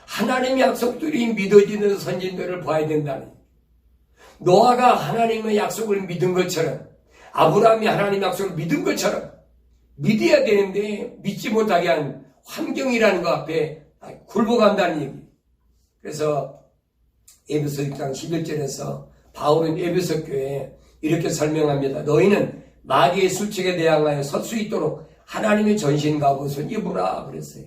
하나님의 약속들이 믿어지는 선진들을 봐야 된다니. 노아가 하나님의 약속을 믿은 것처럼, 아브라함이 하나님의 약속을 믿은 것처럼 믿어야 되는데 믿지 못하게 한 환경이라는 것 앞에 굴복한다는 얘기. 그래서 에베소 6장 11절에서 바울은 에베소 교회에 이렇게 설명합니다. 너희는 마귀의 술책에 대항하여 설 수 있도록 하나님의 전신갑옷을 입으라 그랬어요.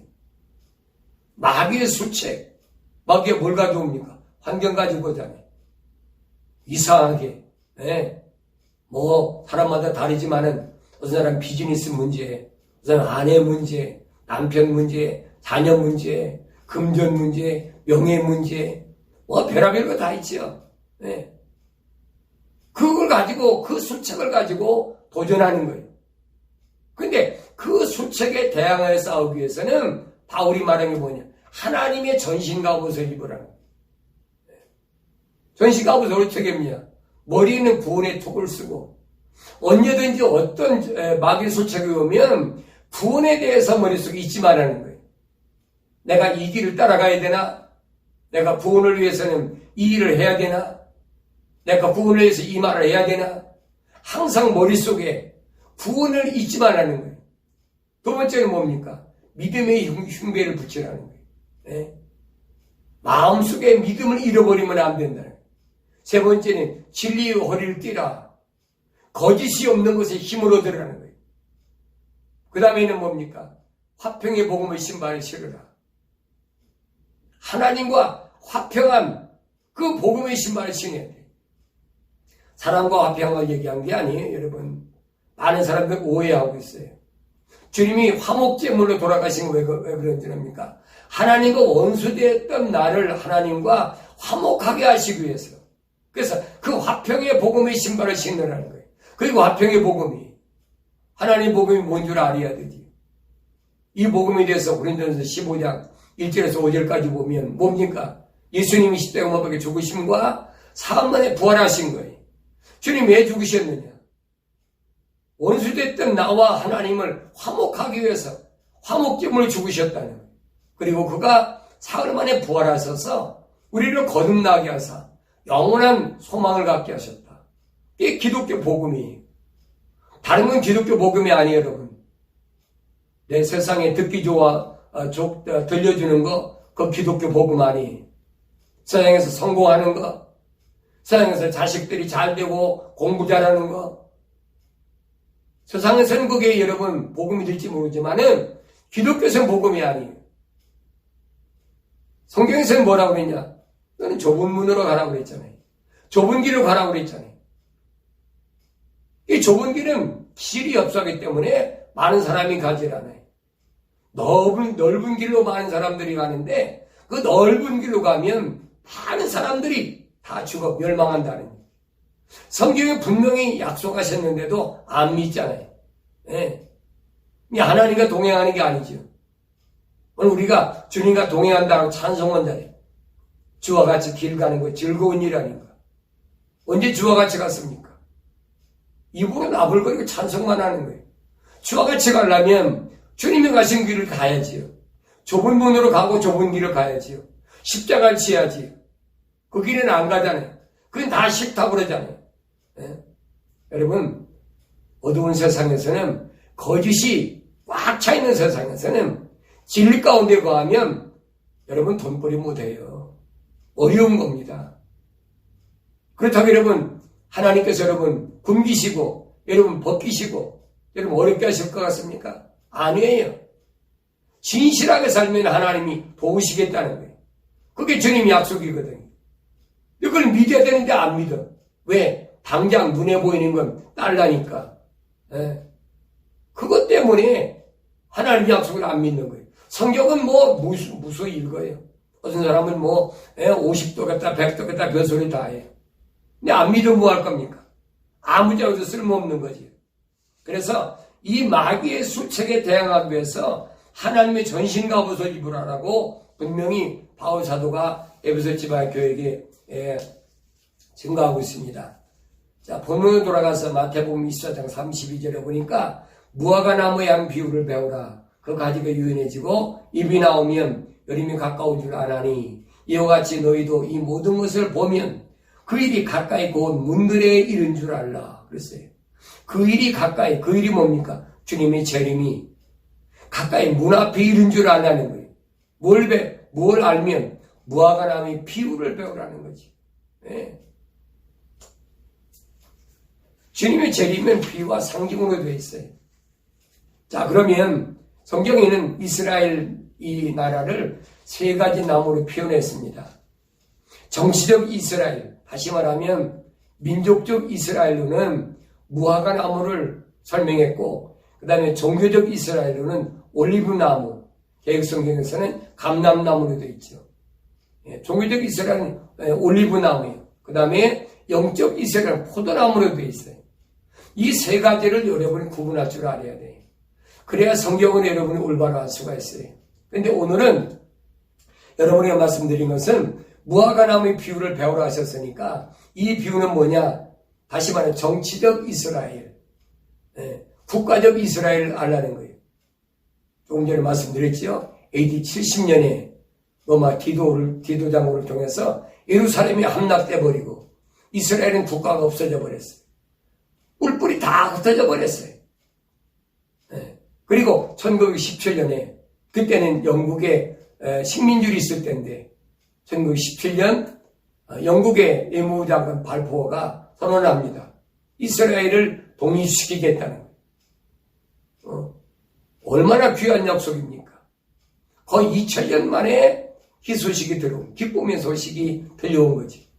마귀의 술책. 마귀가 뭘 가져옵니까? 환경 가지고 오잖아요. 이상하게. 네. 뭐 사람마다 다르지만은 어떤 사람 비즈니스 문제, 어떤 사람 아내 문제, 남편 문제, 자녀 문제, 금전 문제, 명예 문제, 뭐 별의별 거 다 있죠. 네. 그걸 가지고 그 술책을 가지고 도전하는 거예요. 근데 그 술책에 대항하여 싸우기 위해서는 바울이 말한 게 뭐냐? 하나님의 전신갑옷을 입으라는 거예요. 전신갑옷을 어떻게 입냐? 머리에는 구원의 톡을 쓰고 언제든지 어떤 마귀의 술책이 오면 구원에 대해서 머릿속에 잊지 말라는 거예요. 내가 이 길을 따라가야 되나? 내가 구원을 위해서는 이 일을 해야 되나? 내가 구원을 위해서 이 말을 해야 되나? 항상 머릿속에 구원을 잊지 말라는 거예요. 두 번째는 뭡니까? 믿음의 흉배를 붙이라는 거예요. 네? 마음속에 믿음을 잃어버리면 안 된다는 거예요. 세 번째는 진리의 허리를 띠라. 거짓이 없는 것에 힘을 얻으라는 거예요. 그 다음에는 뭡니까? 화평의 복음의 신발을 신으라. 하나님과 화평한 그 복음의 신발을 신어야 돼요. 사람과 화평을 얘기한 게 아니에요, 여러분. 많은 사람들 오해하고 있어요. 주님이 화목제물로 돌아가신 거 왜 그런지 압니까? 하나님과 원수되었던 나를 하나님과 화목하게 하시기 위해서. 그래서 그 화평의 복음의 신발을 신으라는 거예요. 그리고 화평의 복음이 하나님의 복음이 뭔 줄 알아야 되지. 이 복음에 대해서 고린도전서 15장 1절에서 5절까지 보면 뭡니까? 예수님이 십자가 못 박혀 죽으심과 사흘 만에 부활하신 거예요. 주님 왜 죽으셨느냐? 원수됐던 나와 하나님을 화목하기 위해서 화목제물을 죽으셨다는 거예요. 그리고 그가 사흘 만에 부활하셔서 우리를 거듭나게 하사 영원한 소망을 갖게 하셨다. 이게 기독교 복음이에요. 다른 건 기독교 복음이 아니에요, 여러분. 내 세상에 듣기 좋아 들려주는 거 그거 기독교 복음 아니에요. 세상에서 성공하는 거, 세상에서 자식들이 잘 되고 공부 잘하는 거, 세상에서는 그게 여러분 복음이 될지 모르지만은 기독교에서는 복음이 아니에요. 성경에서는 뭐라고 그랬냐? 너는 좁은 문으로 가라고 그랬잖아요. 좁은 길로 가라고 그랬잖아요. 이 좁은 길은 길이 없었기 때문에 많은 사람이 가지 않아요. 넓은 길로 많은 사람들이 가는데 그 넓은 길로 가면 많은 사람들이 다 죽어 멸망한다는 거예요. 성경에 분명히 약속하셨는데도 안 믿잖아요. 네. 하나님과 동행하는 게 아니죠. 오늘 우리가 주님과 동행한다고 찬송한다네. 주와 같이 길 가는 거 즐거운 일 아닌가. 언제 주와 같이 갔습니까? 입으로 나불거리고 찬송만 하는 거예요. 주와 같이 가려면 주님이 가신 길을 가야지요. 좁은 문으로 가고 좁은 길을 가야지요. 십자가를 지어야지요. 그 길은 안 가잖아요. 그건 다 싫다고 그러잖아요. 네? 여러분, 어두운 세상에서는 거짓이 꽉 차 있는 세상에서는 진리 가운데 거하면 여러분 돈벌이 못해요. 어려운 겁니다. 그렇다고 여러분 하나님께서 여러분 굶기시고 여러분 벗기시고 여러분 어렵게 하실 것 같습니까? 아니에요. 진실하게 살면 하나님이 도우시겠다는 거예요. 그게 주님 약속이거든요. 이걸 믿어야 되는데 안 믿어. 왜? 당장 눈에 보이는 건 딸라니까. 그것 때문에 하나님 약속을 안 믿는 거예요. 성경은 뭐 무수히 읽어요. 어떤 사람은 뭐 50도 같다 100도 같다 별소리 다 해요. 근데 안 믿으면 뭐 할 겁니까? 아무 자도 쓸모없는 거지. 그래서 이 마귀의 수책에 대항하기 위해서 하나님의 전신 갑옷을 입으라라고 분명히 바울 사도가 에베소 지방 교회에게 증거하고 있습니다. 자, 본문으로 돌아가서 마태복음 24장 32절에 보니까 무화과 나무의 한 비유를 배우라. 그 가지가 유연해지고 잎이 나오면 여름이 가까운 줄 아나니 이와 같이 너희도 이 모든 것을 보면 그 일이 가까이 곧 문들에 이른 줄 알라. 그랬어요. 그 일이 가까이, 그 일이 뭡니까? 주님의 재림이 가까이 문 앞에 이른 줄 알라는 거예요. 뭘 알면 무화과 나무의 비유를 배우라는 거지. 네. 주님의 재림은 비유와 상징으로 되어 있어요. 자, 그러면 성경에는 이스라엘 이 나라를 세 가지 나무로 표현했습니다. 정치적 이스라엘, 다시 말하면 민족적 이스라엘로는 무화과 나무를 설명했고, 그 다음에 종교적 이스라엘로는 올리브 나무, 개혁성경에서는 감람나무로 되어 있죠. 종교적 이스라엘은 올리브 나무예요. 그 다음에 영적 이스라엘은 포도나무로 되어 있어요. 이 세 가지를 여러분이 구분할 줄 알아야 돼요. 그래야 성경을 여러분이 올바로 알 수가 있어요. 그런데 오늘은 여러분에게 말씀드린 것은 무화과 나무의 비유를 배우라 하셨으니까 이 비유는 뭐냐? 다시 말해 정치적 이스라엘, 국가적 이스라엘을 알라는 거예요. 조금 전에 말씀드렸죠. AD 70년에 로마 디도장고를 통해서 예루살렘이 함락돼 버리고 이스라엘은 국가가 없어져 버렸어요. 뿔뿔이 다 흩어져 버렸어요. 그리고 1917년에 그때는 영국에 식민지로 있을 때인데 1917년 영국의 외무장관 발포어가 선언합니다. 이스라엘을 독립시키겠다는 거예요. 얼마나 귀한 약속입니까? 거의 2000년 만에 희소식이 들어온, 기쁨의 소식이 들려온 거지.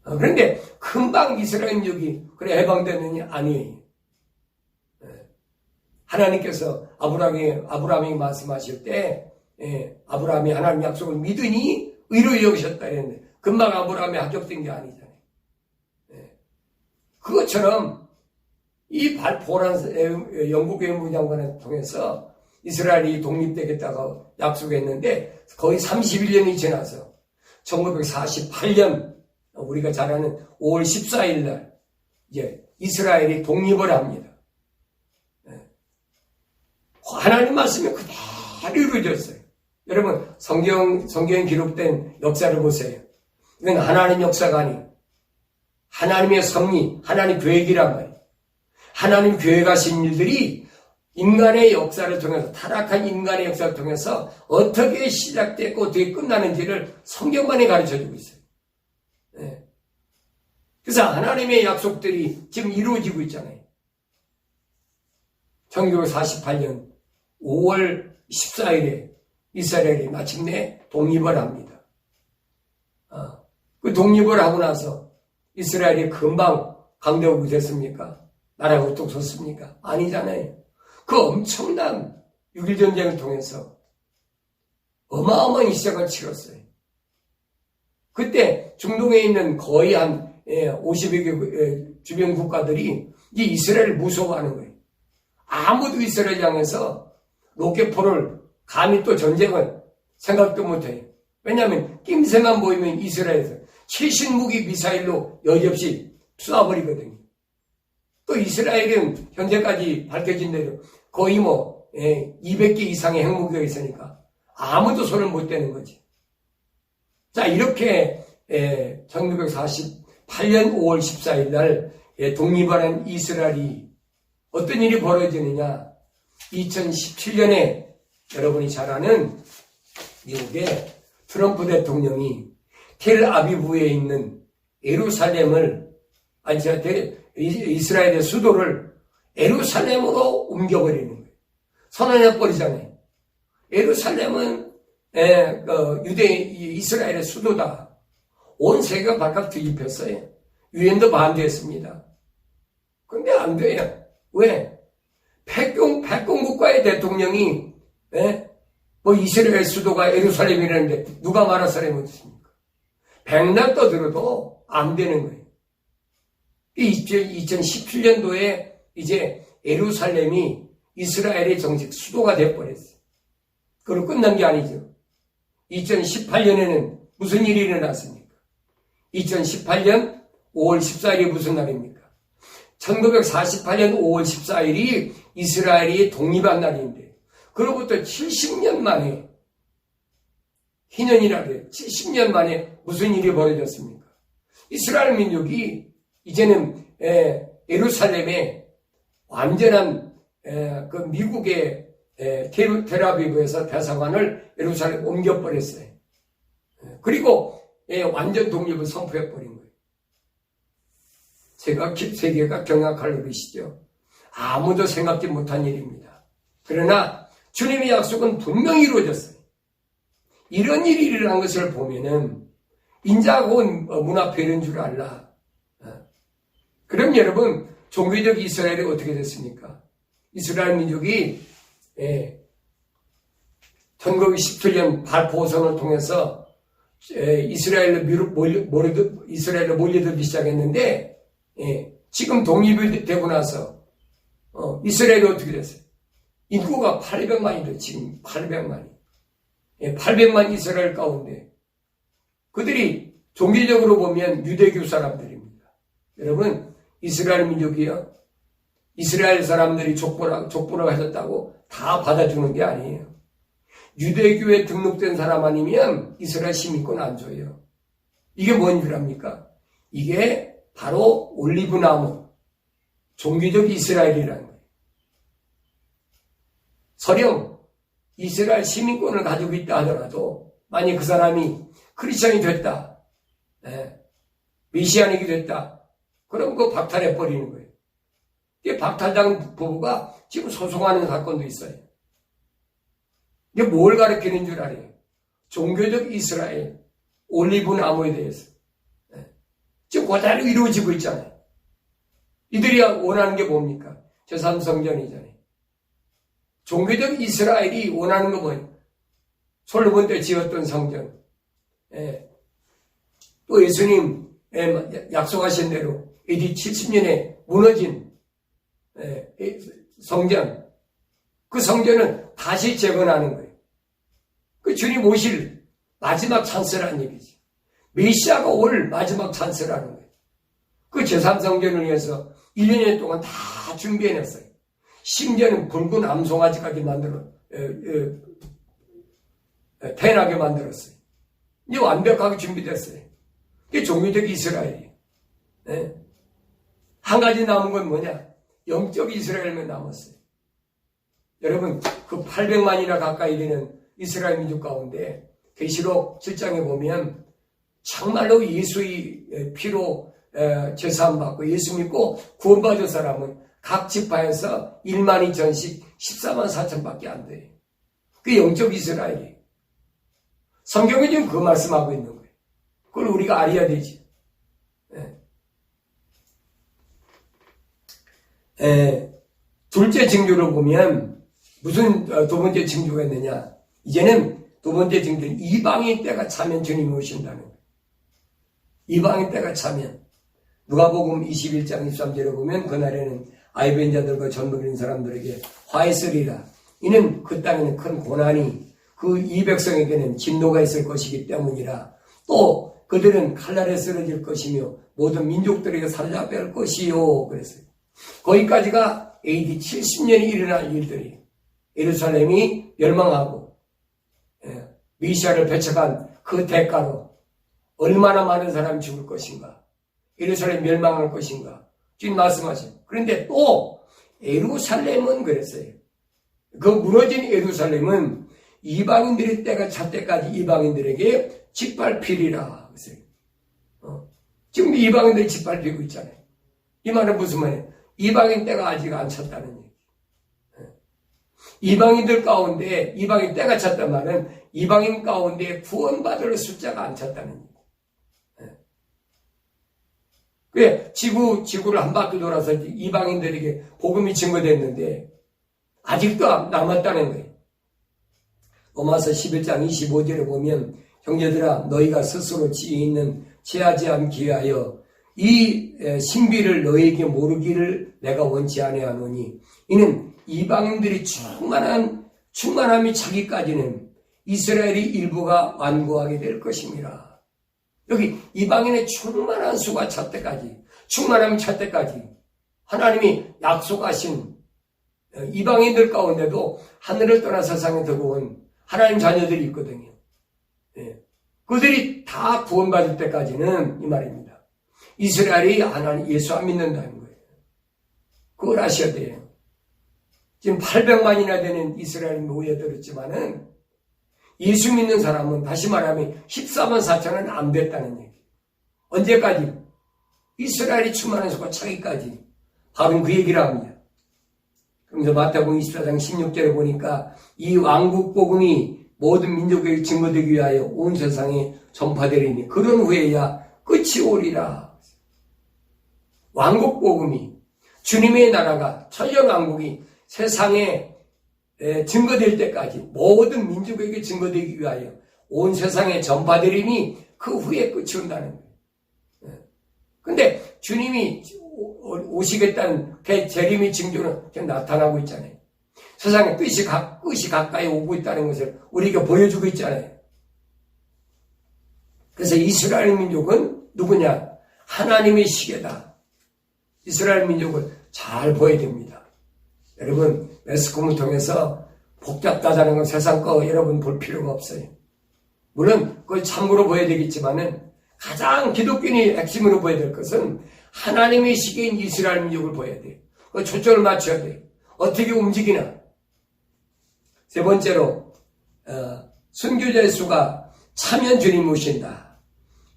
그런데 금방 이스라엘 여기 그래 해방되느니 아니에요. 하나님께서 아브라함이 말씀하실 때 아브라함이 하나님 약속을 믿으니 의로 여기셨다 했는데 금방 아브라함이 합격된 게 아니잖아요. 그것처럼 이 발포란 영국 외무장관을 통해서 이스라엘이 독립되겠다고 약속했는데 거의 31년이 지나서 1948년 우리가 잘 아는 5월 14일 날 이제 이스라엘이 독립을 합니다. 하나님 말씀이 그대로 이루어졌어요. 여러분 성경에 기록된 역사를 보세요. 이건 하나님 역사가 아니에요. 하나님의 섭리, 하나님 계획이란 말이에요. 하나님 계획하신 일들이 인간의 역사를 통해서 타락한 인간의 역사를 통해서 어떻게 시작됐고 어떻게 끝나는지를 성경만이 가르쳐주고 있어요. 그래서 하나님의 약속들이 지금 이루어지고 있잖아요. 1948년 5월 14일에 이스라엘이 마침내 독립을 합니다. 그 독립을 하고 나서 이스라엘이 금방 강대국이 됐습니까? 나라가 우뚝 섰습니까? 아니잖아요. 그 엄청난 6.1 전쟁을 통해서 어마어마한 희생을 치렀어요. 그때 중동에 있는 거의 한 50여 개 주변 국가들이 이 이스라엘을 무서워하는 거예요. 아무도 이스라엘 향해서 로켓포를 감히 또 전쟁을 생각도 못해요. 왜냐하면 낌새만 보이면 이스라엘에서 최신무기 미사일로 여지없이 쏴버리거든요. 또 이스라엘은 현재까지 밝혀진 대로 거의 200개 이상의 핵무기가 있으니까 아무도 손을 못 대는 거지. 자, 이렇게 1948년 5월 14일 날 독립하는 이스라엘이 어떤 일이 벌어지느냐. 2017년에 여러분이 잘 아는 미국의 트럼프 대통령이 텔아비브에 있는 예루살렘을 이스라엘의 수도를 예루살렘으로 옮겨버리는 거예요. 선언해버리잖아요. 예루살렘은 이스라엘의 수도다. 온 세계가 발칵 뒤집혔어요. 유엔도 반대했습니다. 그런데 안 돼요. 왜? 패권 국가의 대통령이 이스라엘 수도가 예루살렘이라는데 누가 말할 사람이 어딨습니까? 백날 떠들어도 안 되는 거예요. 2017년도에 이제 예루살렘이 이스라엘의 정식 수도가 되어버렸어요. 그리고 끝난 게 아니죠. 2018년에는 무슨 일이 일어났습니까? 2018년 5월 14일이 무슨 날입니까? 1948년 5월 14일이 이스라엘이 독립한 날인데, 그로부터 70년 만에, 희년이라 그래요. 70년 만에 무슨 일이 벌어졌습니까? 이스라엘 민족이 이제는 예루살렘에 완전한 그 미국의 텔아비브에서 대사관을 예루살렘 옮겨버렸어요. 그리고 완전 독립을 선포해버린 거예요. 세계가 경악할 노릇이죠. 아무도 생각지 못한 일입니다. 그러나 주님의 약속은 분명히 이루어졌어요. 이런 일이 일어난 것을 보면은 인자하고 문 앞에 이런 줄 알라. 그럼 여러분, 종교적 이스라엘이 어떻게 됐습니까? 이스라엘 민족이 1917년 발포선을 통해서 이스라엘로 몰려들기 시작했는데, 지금 독립이 되고 나서 이스라엘이 어떻게 됐어요? 인구가 800만이래요. 지금 800만이. 800만 이스라엘 가운데 그들이 종교적으로 보면 유대교 사람들입니다. 여러분, 이스라엘 민족이요, 이스라엘 사람들이 족보라고 하셨다고 다 받아주는 게 아니에요. 유대교에 등록된 사람 아니면 이스라엘 시민권 안 줘요. 이게 뭔 줄 압니까? 이게 바로 올리브나무, 종교적 이스라엘이라는 거예요. 설령 이스라엘 시민권을 가지고 있다 하더라도 만약 그 사람이 크리스천이 됐다, 메시아닉이 됐다, 그럼 그거 박탈해버리는 거예요. 이게 박탈당 부부가 지금 소송하는 사건도 있어요. 이게 뭘 가르치는 줄 알아요? 종교적 이스라엘, 올리브 나무에 대해서. 지금 그대로 이루어지고 있잖아요. 이들이 원하는 게 뭡니까? 제3성전이잖아요. 종교적 이스라엘이 원하는 거 뭐예요? 솔로몬 때 지었던 성전. 또 예수님 약속하신 대로 AD 70년에 무너진 성전. 그 성전은 다시 재건하는 거예요. 그 주님 오실 마지막 찬스라는 얘기지. 메시아가 올 마지막 찬스라는 거예요. 그 제3성전을 위해서 1년 동안 다 준비해냈어요. 심지어는 붉은 암송아지까지 태어나게 만들었어요. 이제 완벽하게 준비됐어요. 이게 종교적 이스라엘이에요. 한 가지 남은 건 뭐냐? 영적 이스라엘만 남았어요. 여러분, 그 800만이나 가까이 되는 이스라엘 민족 가운데 계시록 7장에 보면 정말로 예수의 피로 제사함 받고 예수 믿고 구원받은 사람은 각 지파에서 1만 2천씩 14만 4천밖에 안 돼요. 그게 영적 이스라엘이에요. 성경은 지금 그 말씀하고 있는 거예요. 그걸 우리가 알아야 되지. 둘째 징조를 보면 무슨 두 번째 징조가 있느냐? 이제는 두 번째 징조는 이방인 때가 차면 주님이 오신다는 거예요. 이방인 때가 차면 누가복음 21장 23절에 보면 그날에는 아이벤 자들과 젊은 사람들에게 화했으리라. 이는 그 땅에는 큰 고난이 그 이 백성에게는 진노가 있을 것이기 때문이라. 또 그들은 칼날에 쓰러질 것이며 모든 민족들에게 사로잡힐 것이요. 그랬어요. 거기까지가 AD 70년이 일어날 일들이에요. 예루살렘이 멸망하고 메시아를 배척한 그 대가로 얼마나 많은 사람이 죽을 것인가, 예루살렘 멸망할 것인가 지금 말씀하세요. 그런데 또 예루살렘은 그랬어요. 그 무너진 예루살렘은 이방인들의 때가 차 때까지 이방인들에게 짓밟히리라 그랬어요. 지금 이방인들이 짓밟히고 있잖아요. 이 말은 무슨 말이에요? 이방인 때가 아직 안 찼다는 얘기. 이방인들 가운데 이방인 때가 찼단 말은 이방인 가운데 구원받을 숫자가 안 찼다는 얘기. 왜 지구를 한 바퀴 돌아서 이방인들에게 복음이 증거됐는데 아직도 남았다는 거예요. 로마서 11장 25절에 보면 형제들아 너희가 스스로 지혜 있는 체하지 않기 위하여 이 신비를 너에게 모르기를 내가 원치 아니하노니 이는 이방인들이 충만함이 차기까지는 이스라엘의 일부가 완고하게 될 것입니다. 여기 이방인의 충만한 수가 찰 때까지, 충만함이 찰 때까지 하나님이 약속하신 이방인들 가운데도 하늘을 떠나 세상에 들어온 하나님 자녀들이 있거든요. 그들이 다 구원받을 때까지는 이 말입니다. 이스라엘이 하나님 예수 안 믿는다는 거예요. 그걸 아셔야 돼요. 지금 800만이나 되는 이스라엘이 모여들었지만은 예수 믿는 사람은 다시 말하면 14만 4천은 안 됐다는 얘기. 언제까지? 이스라엘이 충만한 수가 차기까지. 바로 그 얘기를 합니다. 그러면서 마태복음 24장 16절에 보니까 이 왕국 복음이 모든 민족에게 증거되기 위하여 온 세상에 전파되리니 그런 후에야 끝이 오리라. 왕국 복음이 주님의 나라가 천년왕국이 세상에 증거될 때까지 모든 민족에게 증거되기 위하여 온 세상에 전파되리니 그 후에 끝이 온다는 거예요. 근데 주님이 오시겠다는 그 재림의 징조는 지금 나타나고 있잖아요. 세상에 끝이 가까이 오고 있다는 것을 우리에게 보여주고 있잖아요. 그래서 이스라엘 민족은 누구냐? 하나님의 시계다. 이스라엘 민족을 잘 보여야 됩니다. 여러분, 매스컴을 통해서 복잡하다는 건 세상 거 여러분 볼 필요가 없어요. 물론 그걸 참고로 보여야 되겠지만은 가장 기독교인이 핵심으로 보여야 될 것은 하나님의 시계인 이스라엘 민족을 보여야 돼요. 그 초점을 맞춰야 돼요. 어떻게 움직이나. 세 번째로 순교자의 수가 차면 주님 오신다.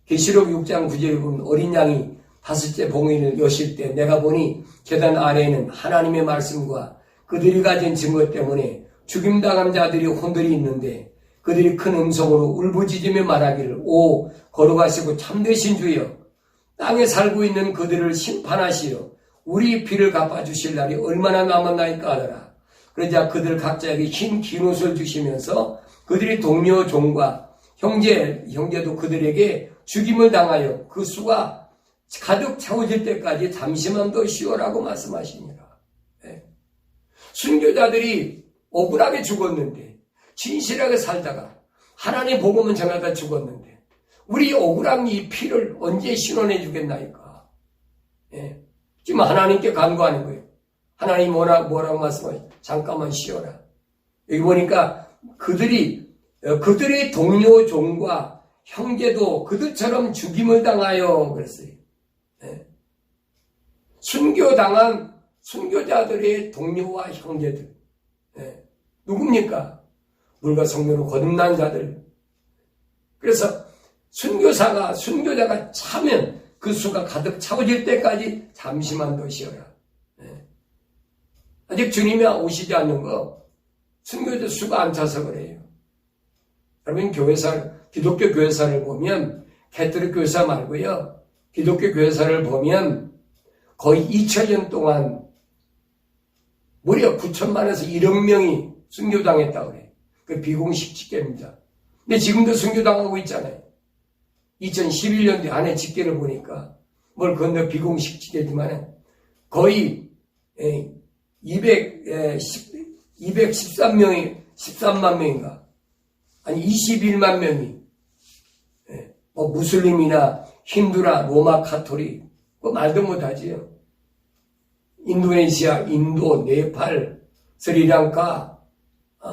계시록 6장 9절에 보면 어린 양이 다섯째 봉인을 여실 때 내가 보니 계단 아래에는 하나님의 말씀과 그들이 가진 증거 때문에 죽임당한 자들이 혼들이 있는데 그들이 큰 음성으로 울부짖으며 말하기를 오 거룩하시고 참되신 주여 땅에 살고 있는 그들을 심판하시어 우리 피를 갚아주실 날이 얼마나 남았나이까 하더라. 그러자 그들 각자에게 흰 긴 옷을 주시면서 그들이 동료 종과 형제도 그들에게 죽임을 당하여 그 수가 가득 채워질 때까지 잠시만 더 쉬어라고 말씀하십니다. 순교자들이 억울하게 죽었는데 진실하게 살다가 하나님의 복음을 전하다 죽었는데 우리 억울한 이 피를 언제 신원해 주겠나이까. 지금 하나님께 간구하는 거예요. 하나님 뭐라고 말씀하시죠? 잠깐만 쉬어라. 여기 보니까 그들의 동료 종과 형제도 그들처럼 죽임을 당하여 그랬어요. 순교당한 순교자들의 동료와 형제들. 누굽니까? 물과 성령으로 거듭난 자들. 그래서 순교자가 차면 그 수가 가득 차오질 때까지 잠시만 더 쉬어라. 아직 주님이 오시지 않는 거 순교자 수가 안 차서 그래요. 여러분 기독교 교회사를 보면 캐톨릭 교회사 말고요. 기독교 교회사를 보면 거의 2000년 동안 무려 9천만에서 1억 명이 순교당했다고 그래요. 그 비공식 집계입니다. 근데 지금도 순교당하고 있잖아요. 2011년도에 안에 집계를 보니까 뭘 건너 비공식 집계지만 거의 13만 명인가 아니 21만 명이 무슬림이나 힌두나 로마 카톨릭 그 말도 못하지요. 인도네시아, 인도, 네팔, 스리랑카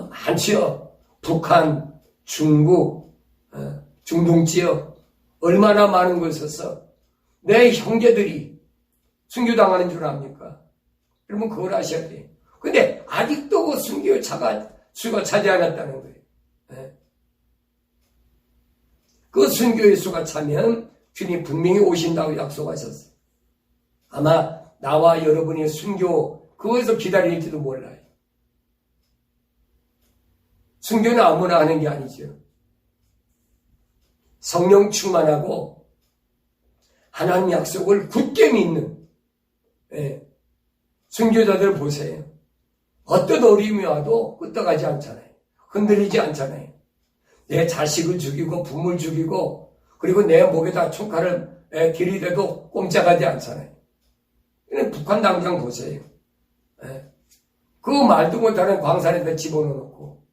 많지요. 북한, 중국, 중동 지역 얼마나 많은 곳에서 내 형제들이 순교당하는 줄 압니까? 여러분 그걸 아셔야 돼요. 근데 아직도 그 순교자가 수가 차지 않았다는 거예요. 그 순교의 수가 차면 주님 분명히 오신다고 약속하셨어요. 아마 나와 여러분의 순교 그거에서 기다릴지도 몰라요. 순교는 아무나 하는 게 아니죠. 성령 충만하고 하나님 약속을 굳게 믿는 순교자들 보세요. 어떤 어려움이 와도 끄떡하지 않잖아요. 흔들리지 않잖아요. 내 자식을 죽이고 부모를 죽이고 그리고 내 목에다 총칼을 들이대도 꼼짝하지 않잖아요. 북한 당장 보세요. 그 말도 못하는 광산에다 집어넣고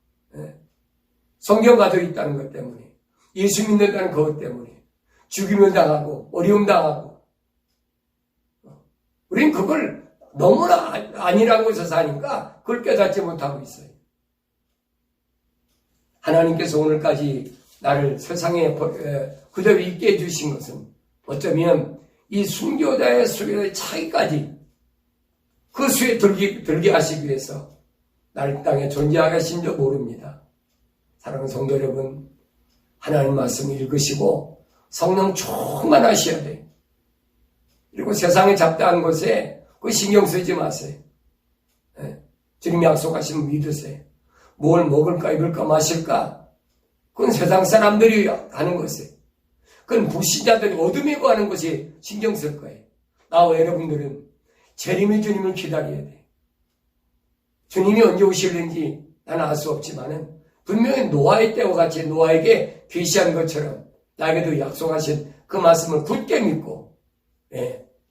성경 가지고 있다는 것 때문에, 예수 믿는다는 그것 때문에 죽임을 당하고 어려움 당하고, 우린 그걸 너무나 아니라는 곳에서 사니까 그걸 깨닫지 못하고 있어요. 하나님께서 오늘까지 나를 세상에 그대로 있게 해주신 것은 어쩌면 이 순교자의 수의 차이까지 그 수에 들게 하시기 위해서 나를 땅에 존재하게 하신 줄 모릅니다. 사랑하는 성도 여러분, 하나님 말씀을 읽으시고 성령 충만하셔야 돼요. 그리고 세상에 잡다한 것에 그 신경 쓰지 마세요. 주님이 약속하시면 믿으세요. 뭘 먹을까 입을까 마실까, 그건 세상 사람들이 하는 것이에요. 그건 불신자들이 어둠에 거하는 것이 신경 쓸 거예요. 나와 여러분들은 재림의 주님을 기다려야 돼. 주님이 언제 오실는지 나는 알 수 없지만은 분명히 노아의 때와 같이 노아에게 계시한 것처럼 나에게도 약속하신 그 말씀을 굳게 믿고,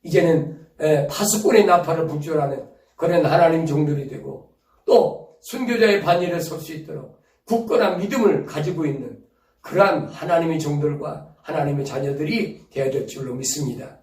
이제는 파수꾼의 나팔을 불줄하는 그런 하나님 종들이 되고, 또 순교자의 반열에 설 수 있도록 굳건한 믿음을 가지고 있는 그러한 하나님의 종들과 하나님의 자녀들이 되어야 될 줄로 믿습니다.